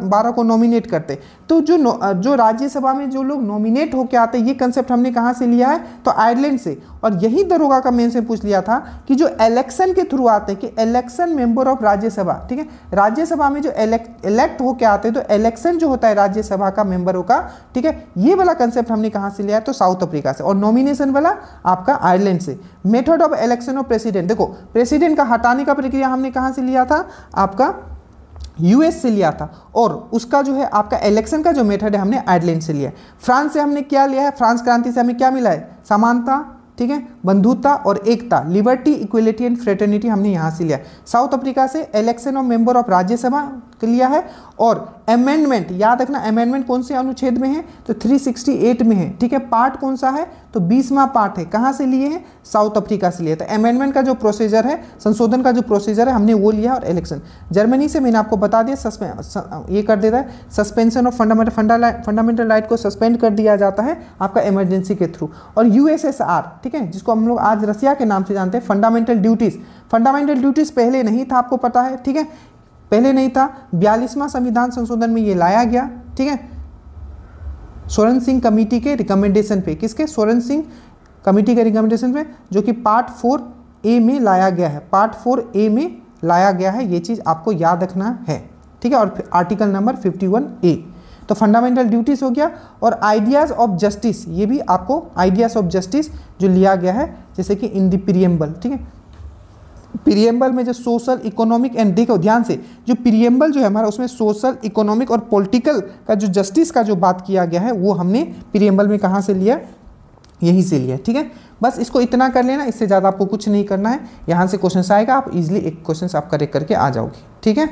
12 को नॉमिनेट करते, तो जो राज्यसभा में जो लोग नॉमिनेट होके आते हैं, ये कंसेप्ट हमने कहाँ से लिया है, तो आयरलैंड से। और यही दरोगा का मेन से पूछ लिया था कि जो इलेक्शन के थ्रू आते हैं, कि इलेक्शन मेंबर ऑफ राज्यसभा, ठीक है, राज्यसभा में जो इलेक्ट होके आते हैं, तो इलेक्शन जो होता है राज्यसभा का मेंबरों का, ठीक है, ये वाला कंसेप्ट हमने कहाँ से लिया है, तो साउथ अफ्रीका से। और नॉमिनेशन वाला आपका आयरलैंड से। Method of election of president, देखो प्रेसिडेंट का हटाने का प्रक्रिया हमने कहाँ से लिया था, आपका यूएस से लिया था। और उसका जो है आपका इलेक्शन का जो मेथड है हमने आयरलैंड से लिया है। फ्रांस से हमने क्या लिया है, फ्रांस क्रांति से हमें क्या मिला है, समानता, ठीक है, बंधुता और एकता, लिबर्टी, इक्वलिटी एंड फ्रेटर्निटी हमने यहाँ से लिया। साउथ अफ्रीका से election of member of Rajya Sabha के लिया है। और अमेंडमेंट, याद रखना अमेंडमेंट कौन से अनुच्छेद में है, तो 368 में है, ठीक है, पार्ट कौन सा है, तो 20वां पार्ट है, कहाँ से लिए हैं, साउथ अफ्रीका से लिए। तो अमेंडमेंट का जो प्रोसीजर है, संशोधन का जो प्रोसीजर है, हमने वो लिया। और इलेक्शन जर्मनी से मैंने आपको बता दिया, ये कर देता है, सस्पेंशन ऑफ फंडामेंटल राइट को सस्पेंड कर दिया जाता है आपका इमरजेंसी के थ्रू। और यूएसएसआर, ठीक है, जिसको हम लोग आज रसिया के नाम से जानते हैं, फंडामेंटल ड्यूटीज पहले नहीं था, आपको पता है, ठीक है, पहले नहीं था। 42वां संविधान संशोधन में ये लाया गया, ठीक है, सोरेन सिंह कमेटी के रिकमेंडेशन पे, किसके, सोरेन सिंह कमेटी के रिकमेंडेशन में, जो कि पार्ट 4A में लाया गया है, पार्ट 4A में लाया गया है, ये चीज़ आपको याद रखना है, ठीक है। और आर्टिकल नंबर 51A, तो फंडामेंटल ड्यूटीज हो गया। और आइडियाज़ ऑफ जस्टिस, ये भी आपको आइडियाज़ ऑफ जस्टिस जो लिया गया है, जैसे कि इन द प्रीएम्बल, ठीक है। प्रीएम्बल में जो सोशल इकोनॉमिक एंड, देखो ध्यान से, जो प्रीएम्बल जो है हमारा, उसमें सोशल इकोनॉमिक और पॉलिटिकल का जो जस्टिस का जो बात किया गया है, वो हमने प्रीएम्बल में कहाँ से लिया, यहीं से लिया, ठीक है। बस इसको इतना कर लेना, इससे ज़्यादा आपको कुछ नहीं करना है। यहाँ से क्वेश्चन आएगा, आप इजीली एक क्वेश्चन आप करेक्ट करके आ जाओगे, ठीक है।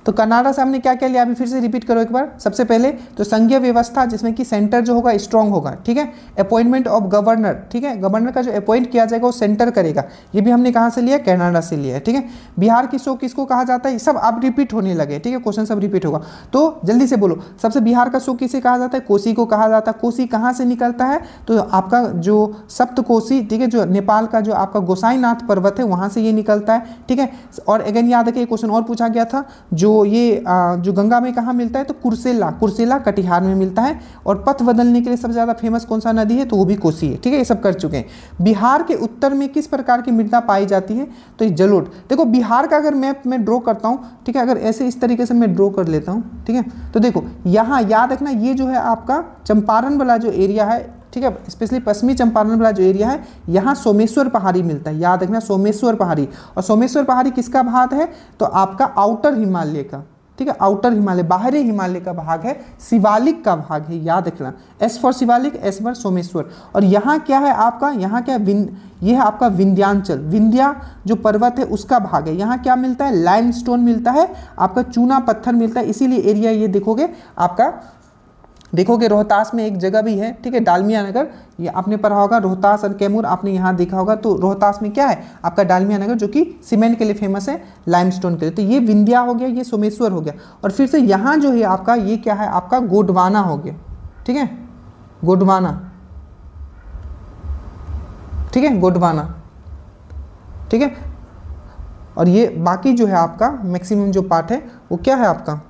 तो कनाडा से हमने क्या क्या लिया, अभी फिर से रिपीट करो एक बार। सबसे पहले तो संघीय व्यवस्था, जिसमें कि सेंटर जो होगा स्ट्रांग होगा, ठीक है। अपॉइंटमेंट ऑफ गवर्नर, ठीक है, गवर्नर का जो अपॉइंट किया जाएगा वो सेंटर करेगा, ये भी हमने कहाँ से लिया, कनाडा से लिया है, ठीक है। बिहार की शो किसको कहा जाता है, सब आप रिपीट होने लगे, ठीक है, क्वेश्चन सब रिपीट होगा, तो जल्दी से बोलो। सबसे बिहार का शो किसे कहा जाता है, कोसी को कहा जाता है। कोसी कहाँ से निकलता है, तो आपका जो सप्तकोसी, ठीक है, जो नेपाल का जो आपका गोसाईनाथ पर्वत है, वहाँ से ये निकलता है, ठीक है। और अगेन याद रखिए, क्वेश्चन और पूछा गया था, जो ये जो गंगा में कहाँ मिलता है, तो कुर्सेला, कुर्सेला कटिहार में मिलता है। और पथ बदलने के लिए सबसे ज़्यादा फेमस कौन सा नदी है, तो वो भी कोसी है, ठीक है। ये सब कर चुके हैं। बिहार के उत्तर में किस प्रकार की मृदा पाई जाती है, तो ये जलोढ़। देखो बिहार का अगर मैप में ड्रॉ करता हूँ, ठीक है, अगर ऐसे इस तरीके से मैं ड्रॉ कर लेता हूँ, ठीक है, तो देखो यहाँ याद रखना, ये जो है आपका चंपारण वाला जो एरिया है, ठीक है, स्पेशली पश्चिमी चंपारण वाला जो एरिया है, यहाँ सोमेश्वर पहाड़ी मिलता है, याद रखना सोमेश्वर पहाड़ी। और सोमेश्वर पहाड़ी किसका भाग है, तो आपका आउटर हिमालय का, ठीक है, आउटर हिमालय, बाहरी हिमालय का भाग है, शिवालिक का भाग है, याद रखना, S for Shivalik, S for Someshwar. और यहाँ क्या है आपका, यहाँ क्या है, ये है आपका विंध्यांचल, विंध्या जो पर्वत है उसका भाग है। यहाँ क्या मिलता है, लाइमस्टोन मिलता है, आपका चूना पत्थर मिलता है, इसीलिए एरिया ये देखोगे आपका, देखोगे रोहतास में एक जगह भी है, ठीक है, डालमिया नगर, ये आपने पढ़ा होगा, रोहतास और कैमूर आपने यहाँ देखा होगा। तो रोहतास में क्या है आपका डालमिया नगर, जो कि सीमेंट के लिए फेमस है, लाइमस्टोन के लिए। तो ये विंध्या हो गया, ये सोमेश्वर हो गया। और फिर से यहाँ जो है आपका, ये क्या है आपका, गोंडवाना हो गया, ठीक है, गोंडवाना, ठीक है, गोंडवाना, ठीक है। और ये बाकी जो है आपका मैक्सिमम जो पार्ट है वो क्या है आपका,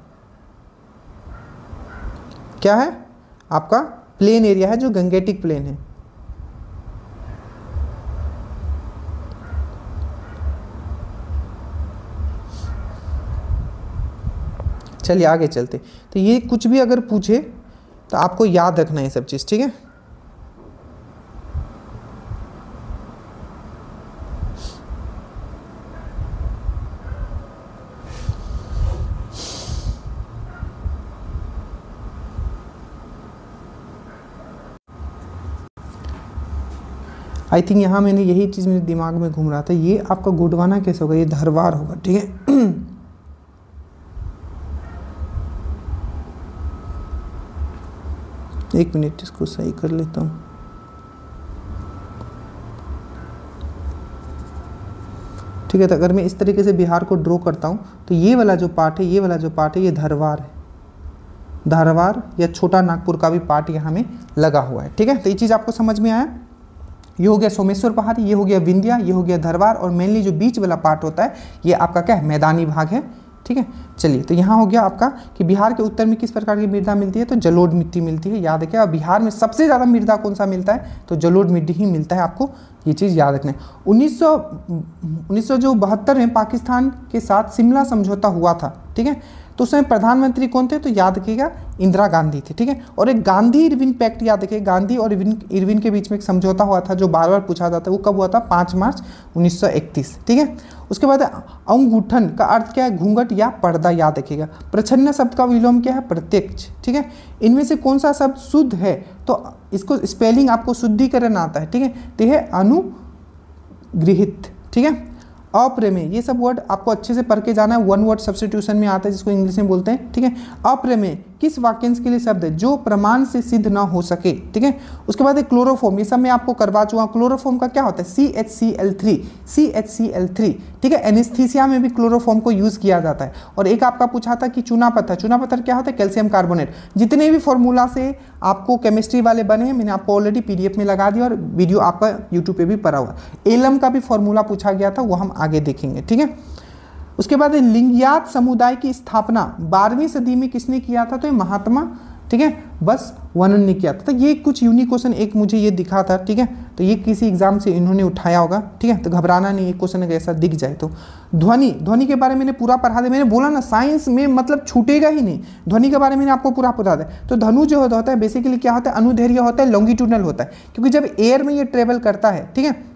क्या है आपका, प्लेन एरिया है, जो गंगेटिक प्लेन है। चलिए आगे चलते। तो ये कुछ भी अगर पूछे तो आपको याद रखना है सब चीज़, ठीक है। आई थिंक यहाँ मैंने यही चीज़ मेरे दिमाग में घूम रहा था, ये आपका गोंडवाना कैसे होगा, ये धरवार होगा, ठीक है। एक मिनट इसको सही कर लेता हूँ। ठीक है, तो अगर मैं इस तरीके से बिहार को ड्रॉ करता हूँ, तो ये वाला जो पार्ट है, ये वाला जो पार्ट है, ये धरवार है, धारवाड़ या छोटा नागपुर का भी पार्ट यहाँ में लगा हुआ है, ठीक है। तो ये चीज़ आपको समझ में आया। ये हो गया सोमेश्वर पहाड़ी, ये हो गया विंध्या, ये हो गया धरवार, और मेनली जो बीच वाला पार्ट होता है ये आपका क्या है, मैदानी भाग है, ठीक है। चलिए, तो यहाँ हो गया आपका कि बिहार के उत्तर में किस प्रकार की मृदा मिलती है, तो जलोढ़ मिट्टी मिलती है, याद रखिए। और बिहार में सबसे ज़्यादा मृदा कौन सा मिलता है, तो जलोढ़ मिट्टी ही मिलता है, आपको ये चीज़ याद रखना है। 1972 में पाकिस्तान के साथ शिमला समझौता हुआ था, ठीक है। तो उसमें प्रधानमंत्री कौन थे, तो याद रखिएगा इंदिरा गांधी थे, ठीक है। और एक गांधी इरविन पैक्ट याद रखिए, गांधी और इरविन के बीच में एक समझौता हुआ था जो बार बार पूछा जाता है, वो कब हुआ था, 5 मार्च 1931, ठीक है। उसके बाद अंगूठन का अर्थ क्या है, घूंघट या पर्दा, याद रखिएगा। प्रच्छन्न शब्द का विलोम क्या है, प्रत्यक्ष, ठीक है। इनमें से कौन सा शब्द शुद्ध है, तो इसको स्पेलिंग आपको शुद्धिकरण आता है, ठीक है। तो यह अनुगृहित, ठीक है। अप्रमेय, ये सब वर्ड आपको अच्छे से पढ़ के जाना है, वन वर्ड सब्स्टिट्यूशन में आता है, जिसको इंग्लिश में बोलते हैं, ठीक है। अप्रमेय किस वाक्यांश के लिए शब्द है, जो प्रमाण से सिद्ध ना हो सके, ठीक है। उसके बाद क्लोरोफॉर्म, ये सब मैं आपको करवा चुका हूँ। क्लोरोफॉर्म का क्या होता है, CHCl3, ठीक है। एनेस्थीसिया में भी क्लोरोफॉर्म को यूज किया जाता है। और एक आपका पूछा था कि चूना पत्थर क्या होता है, कैल्शियम कार्बोनेट। जितने भी फॉर्मूला से आपको केमिस्ट्री वाले बने हैं, मैंने आपको ऑलरेडी PDF में लगा दिया, और वीडियो आपका यूट्यूब पे भी पड़ा हुआ। एलम का भी फॉर्मूला पूछा गया था, वो हम आगे देखेंगे, ठीक है। उसके बाद लिंगयात समुदाय की स्थापना 12वीं सदी में किसने किया था, तो ये महात्मा, ठीक है, बस वनन ने किया था। तो ये कुछ यूनिक क्वेश्चन एक मुझे ये दिखा था, ठीक है। तो ये किसी एग्जाम से इन्होंने उठाया होगा, ठीक है, तो घबराना नहीं, एक क्वेश्चन अगर ऐसा दिख जाए तो। ध्वनि के बारे में मैंने पूरा पढ़ा दिया, मैंने बोला ना साइंस में मतलब छूटेगा ही नहीं, ध्वनि के बारे में मैंने आपको पूरा पढ़ा दिया। तो धनु जो होता है बेसिकली क्या होता है, अनुदैर्घ्य होता है, लॉन्गिट्यूडनल होता है, क्योंकि जब एयर में ये ट्रेवल करता है, ठीक है,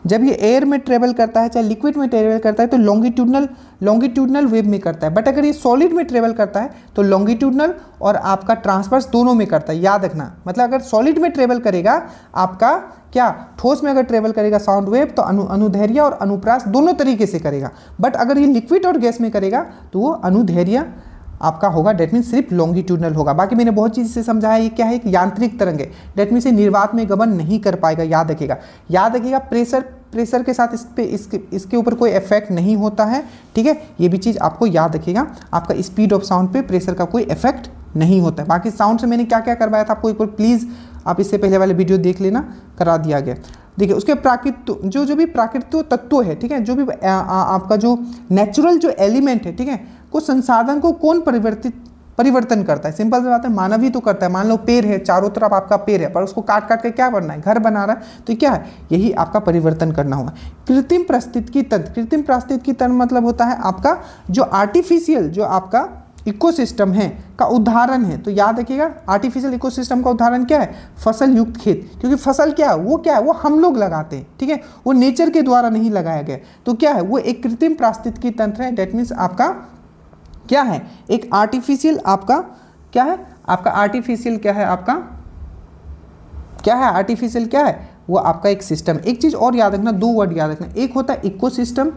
जब ये एयर में ट्रेवल करता है चाहे लिक्विड में ट्रेवल करता है तो लॉन्गिट्यूडनल वेव में करता है, बट अगर ये सॉलिड में ट्रेवल करता है तो लॉन्गिट्यूडनल और आपका ट्रांसवर्स दोनों में करता है, याद रखना। मतलब अगर सॉलिड में ट्रेवल करेगा आपका क्या, ठोस में अगर ट्रेवल करेगा साउंड वेव तो अनुदैर्घ्य और अनुप्रास दोनों तरीके से करेगा, बट अगर ये लिक्विड और गैस में करेगा तो वो अनुदैर्घ्य आपका होगा, डेट मीन सिर्फ लॉन्गिट्यूडनल होगा। बाकी मैंने बहुत चीज़ से समझाया, ये क्या है, एक यांत्रिक तरंग है, डेट मीन से निर्वात में गमन नहीं कर पाएगा, याद रखिएगा। प्रेशर के साथ इसके ऊपर कोई इफेक्ट नहीं होता है, ठीक है, ये भी चीज़ आपको याद रखिएगा। आपका स्पीड ऑफ साउंड पे प्रेशर का कोई इफेक्ट नहीं होता है। बाकी साउंड से मैंने क्या क्या करवाया था आपको एक बार प्लीज़ आप इससे पहले वाले वीडियो देख लेना, करा दिया गया। देखिए उसके प्राकृतिक जो भी प्राकृतिक तत्व है, ठीक है, जो भी आपका जो नेचुरल जो एलिमेंट है, ठीक है, को संसाधन को कौन परिवर्तन करता है, सिंपल सी बात है, मानव ही तो करता है। मान लो पेड़ है, चारों तरफ आपका पेड़ है, पर उसको काट काट के क्या करना है, घर बना रहा है, तो क्या है, यही आपका परिवर्तन करना होगा। कृत्रिम पारिस्थितिकी तंत्र मतलब होता है आपका जो आर्टिफिशियल जो आपका इकोसिस्टम है का उदाहरण है। तो याद रखिएगा आर्टिफिशियल इकोसिस्टम का उदाहरण क्या है, फसल युक्त खेत, क्योंकि फसल क्या है, वो हम लोग लगाते हैं, ठीक है, वो नेचर के द्वारा नहीं लगाया गया। तो क्या है, वो एक कृत्रिम पारिस्थितिकी तंत्र है, डेट मीन्स आपका क्या है, एक आर्टिफिशियल आपका क्या है, आपका आर्टिफिशियल क्या है, आपका क्या है, आर्टिफिशियल क्या है, वो आपका एक सिस्टम। एक चीज और याद रखना, दो वर्ड याद रखना, एक होता है इकोसिस्टम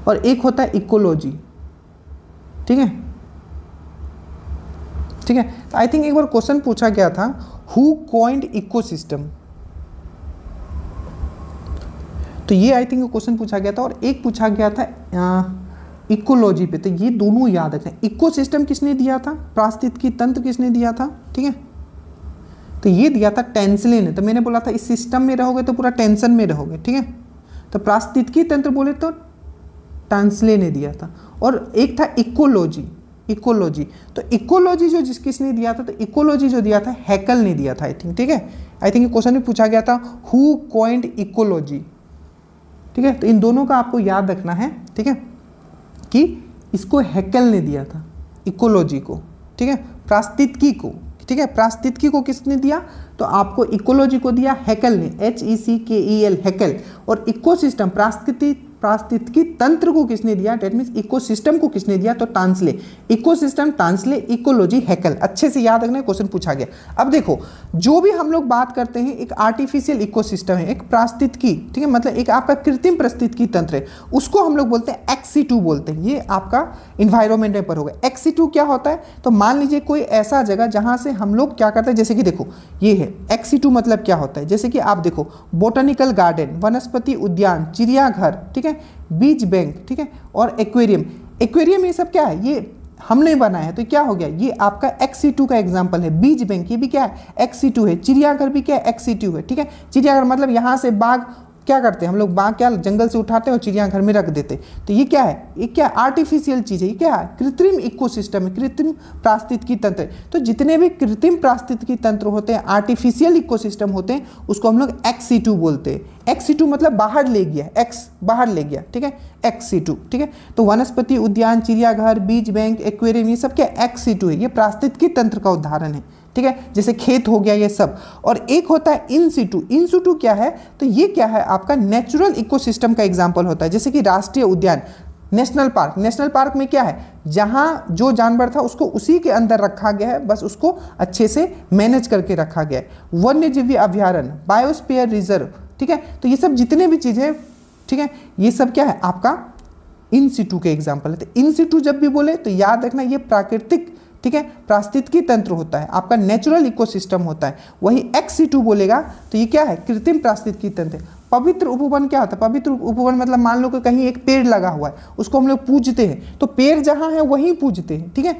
और एक होता है इकोलॉजी, ठीक है, ठीक है। आई थिंक एक बार क्वेश्चन पूछा गया था, हु कॉइंड इकोसिस्टम, तो ये आई थिंक क्वेश्चन पूछा गया था, और एक पूछा गया था इकोलॉजी पे। तो ये दोनों याद रखना, इकोसिस्टम किसने दिया था, पारिस्थितिकी तंत्र किसने दिया था, ठीक है, तो ये दिया था टेंसले ने। तो मैंने बोला था इस सिस्टम में रहोगे तो पूरा टेंशन में रहोगे, ठीक है, तो पारिस्थितिकी तंत्र बोले तो टेंसले ने दिया था। और एक था इकोलॉजी, तो इकोलॉजी जो किसने दिया था, तो इकोलॉजी जो दिया था हैकल ने दिया था आई थिंक, ठीक है। आई थिंक क्वेश्चन में पूछा गया था हु कॉइंड इकोलॉजी, ठीक है, तो इन दोनों का आपको याद रखना है, ठीक है, कि इसको हैकल ने दिया था इकोलॉजी को, ठीक है, पारिस्थितिकी को, ठीक है, पारिस्थितिकी को किसने दिया, तो आपको इकोलॉजी को दिया हैकल ने, HECKEL हैकल, और इकोसिस्टम पारिस्थितिकी तंत्र को किसने दिया, डेट मीन्स इकोसिस्टम को किसने दिया, तो टांसले, इकोसिस्टम टांसले, इकोलॉजी हैकल, अच्छे से याद रखना, क्वेश्चन पूछा गया। अब देखो जो भी हम लोग बात करते हैं, एक आर्टिफिशियल इकोसिस्टम है, एक पारिस्थितिकी, ठीक है, मतलब एक आपका कृत्रिम पारिस्थितिकी तंत्र है, उसको हम लोग बोलते हैं XC2 बोलते हैं, ये आपका इन्वायरमेंट में पर होगा। XC2 क्या होता है, तो मान लीजिए कोई ऐसा जगह जहां से हम लोग क्या करते हैं, जैसे कि देखो ये है XC2 मतलब क्या होता है, जैसे कि आप देखो बोटनिकल गार्डन, वनस्पति उद्यान, चिड़ियाघर, ठीक है, बीज बैंक, ठीक है, और एक्वेरियम ये सब क्या है, ये हमने बनाया है, तो क्या हो गया, ये आपका XC2 का एग्जांपल है। बीज बैंक ये भी क्या है, XC2 है। चिड़ियाघर भी क्या है, XC2 है, ठीक है। चिड़ियाघर मतलब यहाँ से बाघ क्या करते हैं हम लोग, बाघ क्या जंगल से उठाते हैं और चिड़ियाघर में रख देते हैं, तो ये क्या है, ये क्या आर्टिफिशियल चीज़ है, ये क्या है, कृत्रिम इकोसिस्टम है, कृत्रिम पारिस्थितिकी तंत्र। तो जितने भी कृत्रिम पारिस्थितिकी तंत्र होते हैं, आर्टिफिशियल इकोसिस्टम होते हैं, उसको हम लोग XC2 बोलते हैं। XC2 मतलब बाहर ले गया, X बाहर ले गया, ठीक है, XC2, ठीक है। तो वनस्पति उद्यान, चिड़ियाघर, बीज बैंक, एक्वेरियम, ये सब क्या XC2 है, ये पारिस्थितिकी तंत्र का उदाहरण है, ठीक है, जैसे खेत हो गया ये सब। और एक होता है इन सिटू क्या है, तो ये क्या है, आपका नेचुरल इकोसिस्टम का एग्जांपल होता है, जैसे कि राष्ट्रीय उद्यान, नेशनल पार्क में क्या है, जहां जो जानवर था उसको उसी के अंदर रखा गया है, बस उसको अच्छे से मैनेज करके रखा गया है। वन्यजीवी अभ्यारण्य, बायोस्फीयर रिजर्व, ठीक है, तो ये सब जितने भी चीजें, ठीक है, ये सब क्या है, आपका इन सिटू के एग्जाम्पल है। तो इन सिटू जब भी बोले तो याद रखना ये प्राकृतिक, ठीक है, पारिस्थितिकी तंत्र होता है, आपका नेचुरल इकोसिस्टम होता है। वही XC2 बोलेगा तो ये क्या है, कृत्रिम पारिस्थितिकी तंत्र। पवित्र उपवन क्या होता है, पवित्र उपवन मतलब मान लो कि कहीं एक पेड़ लगा हुआ है, उसको हम लोग पूजते हैं, तो पेड़ जहाँ है वहीं पूजते हैं, ठीक है,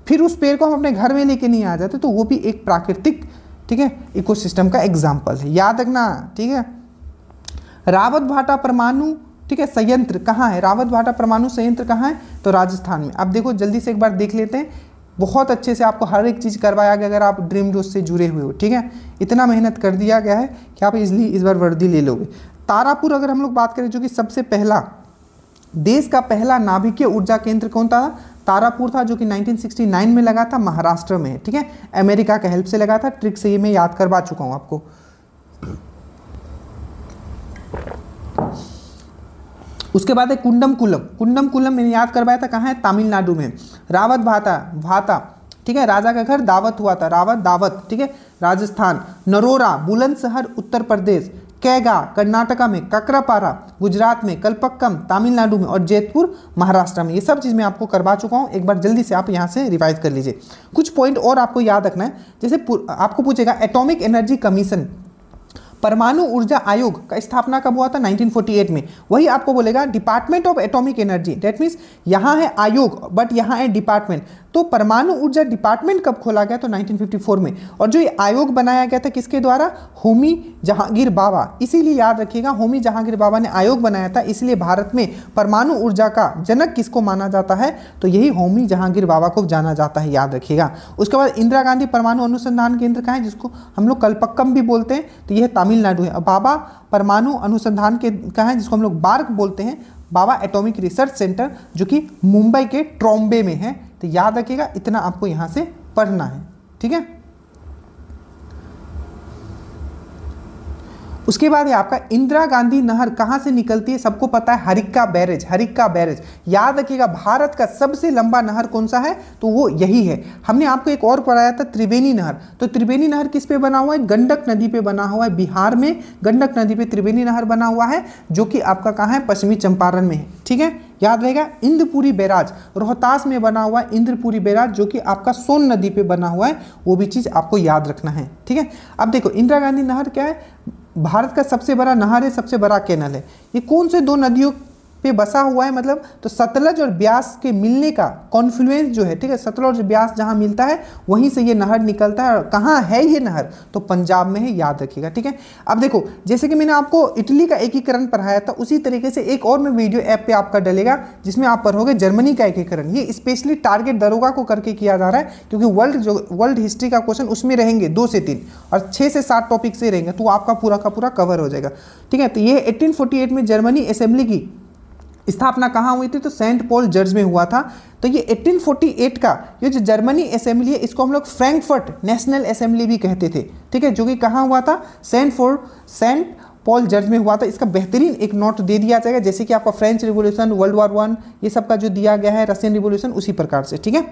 फिर उस पेड़ को हम अपने घर में लेके नहीं आ जाते, तो वो भी एक प्राकृतिक, ठीक है, इकोसिस्टम का एग्जाम्पल है, याद रखना, ठीक है। रावत भाटा परमाणु, ठीक है, संयंत्र कहाँ है, रावत भाटा परमाणु संयंत्र कहाँ है, तो राजस्थान में। अब देखो जल्दी से एक बार देख लेते हैं, बहुत अच्छे से आपको हर एक चीज़ करवाया गया अगर आप ड्रीम डोज से जुड़े हुए हो, ठीक है। इतना मेहनत कर दिया गया है कि आप इजली इस बार वर्दी ले लोगे। तारापुर अगर हम लोग बात करें, जो कि सबसे पहला देश का पहला नाभिकीय ऊर्जा केंद्र कौन था? तारापुर था, जो कि 1969 में लगा था, महाराष्ट्र में है, ठीक है। अमेरिका का हेल्प से लगा था, ट्रिक से ये मैं याद करवा चुका हूँ आपको। उसके बाद है कुंडमकुलम। कुंडमकुलम मैंने याद करवाया था, कहाँ है? तमिलनाडु में। रावत भाता, ठीक है, राजा का घर दावत हुआ था, रावत दावत, ठीक है, राजस्थान। नरोरा बुलंदशहर उत्तर प्रदेश। कैगा कर्नाटका में। ककरापारा गुजरात में। कलपक्कम तमिलनाडु में। और जैतपुर महाराष्ट्र में। ये सब चीज़ मैं आपको करवा चुका हूँ, एक बार जल्दी से आप यहाँ से रिवाइज कर लीजिए। कुछ पॉइंट और आपको याद रखना है, जैसे आपको पूछेगा एटॉमिक एनर्जी कमीशन, परमाणु ऊर्जा आयोग का स्थापना कब हुआ था? 1948 में। वही आपको बोलेगा department of atomic energy, that means यहाँ है आयोग बट यहाँ है डिपार्टमेंट। तो परमाणु ऊर्जा डिपार्टमेंट कब खोला गया? तो 1954 में। और जो ये आयोग बनाया गया था किसके द्वारा? होमी जहांगीर बाबा। इसीलिए याद रखिएगा, होमी जहांगीर बाबा ने आयोग बनाया था, इसलिए भारत में परमाणु ऊर्जा का जनक किसको माना जाता है? तो यही होमी जहांगीर बाबा को जाना जाता है, याद रखिएगा। उसके बाद इंदिरा गांधी परमाणु अनुसंधान केंद्र कहाँ है, जिसको हम लोग कलपक्कम भी बोलते हैं, तो यह तमिलनाडु है। बाबा परमाणु अनुसंधान के कहाँ है, जिसको हम लोग बार्क बोलते हैं, बाबा एटॉमिक रिसर्च सेंटर, जो कि मुंबई के ट्रॉम्बे में है। तो याद रखिएगा, इतना आपको यहाँ से पढ़ना है, ठीक है। उसके बाद है आपका इंदिरा गांधी नहर कहाँ से निकलती है? सबको पता है, हरिक्का बैरेज। हरिक्का बैरेज याद रखिएगा, भारत का सबसे लंबा नहर कौन सा है? तो वो यही है। हमने आपको एक और पढ़ाया था, त्रिवेणी नहर। तो त्रिवेणी नहर किस पे बना हुआ है? गंडक नदी पे बना हुआ है। बिहार में गंडक नदी पे त्रिवेणी नहर बना हुआ है, जो कि आपका कहाँ है? पश्चिमी चंपारण में है, ठीक है, याद रहेगा। इंद्रपुरी बैराज रोहतास में बना हुआ है, इंद्रपुरी बैराज, जो कि आपका सोन नदी पे बना हुआ है, वो भी चीज़ आपको याद रखना है, ठीक है। अब देखो, इंदिरा गांधी नहर क्या है? भारत का सबसे बड़ा नहर है, सबसे बड़ा कैनल है। ये कौन से दो नदियों पे बसा हुआ है? मतलब तो सतलज और ब्यास के मिलने का कॉन्फ्लुएंस जो है, ठीक है, सतलज और ब्यास जहाँ मिलता है वहीं से ये नहर निकलता है। और कहाँ है ये नहर? तो पंजाब में है, याद रखिएगा, ठीक है। अब देखो, जैसे कि मैंने आपको इटली का एकीकरण पढ़ाया था, उसी तरीके से एक और मैं वीडियो ऐप पे आपका डलेगा, जिसमें आप पढ़ोगे जर्मनी का एकीकरण। ये स्पेशली टारगेट दरोगा को करके किया जा रहा है, क्योंकि वर्ल्ड हिस्ट्री का क्वेश्चन उसमें रहेंगे 2 से 3 और 6 से 7 टॉपिक से रहेंगे, तो आपका पूरा का पूरा कवर हो जाएगा, ठीक है। तो ये 1848 में जर्मनी असेंबली की स्थापना कहाँ हुई थी? तो सेंट पॉल जर्ज में हुआ था। तो ये 1848 का ये जो जर्मनी असेंबली है, इसको हम लोग फ्रैंकफर्ट नेशनल असेंबली भी कहते थे, ठीक है, जो कि कहाँ हुआ था? सेंट पॉल जर्ज में हुआ था। इसका बेहतरीन एक नोट दे दिया जाएगा, जैसे कि आपका फ्रेंच रिवॉल्यूशन, वर्ल्ड वॉर 1, ये सब का जो दिया गया है, रशियन रिवॉल्यूशन, उसी प्रकार से, ठीक है।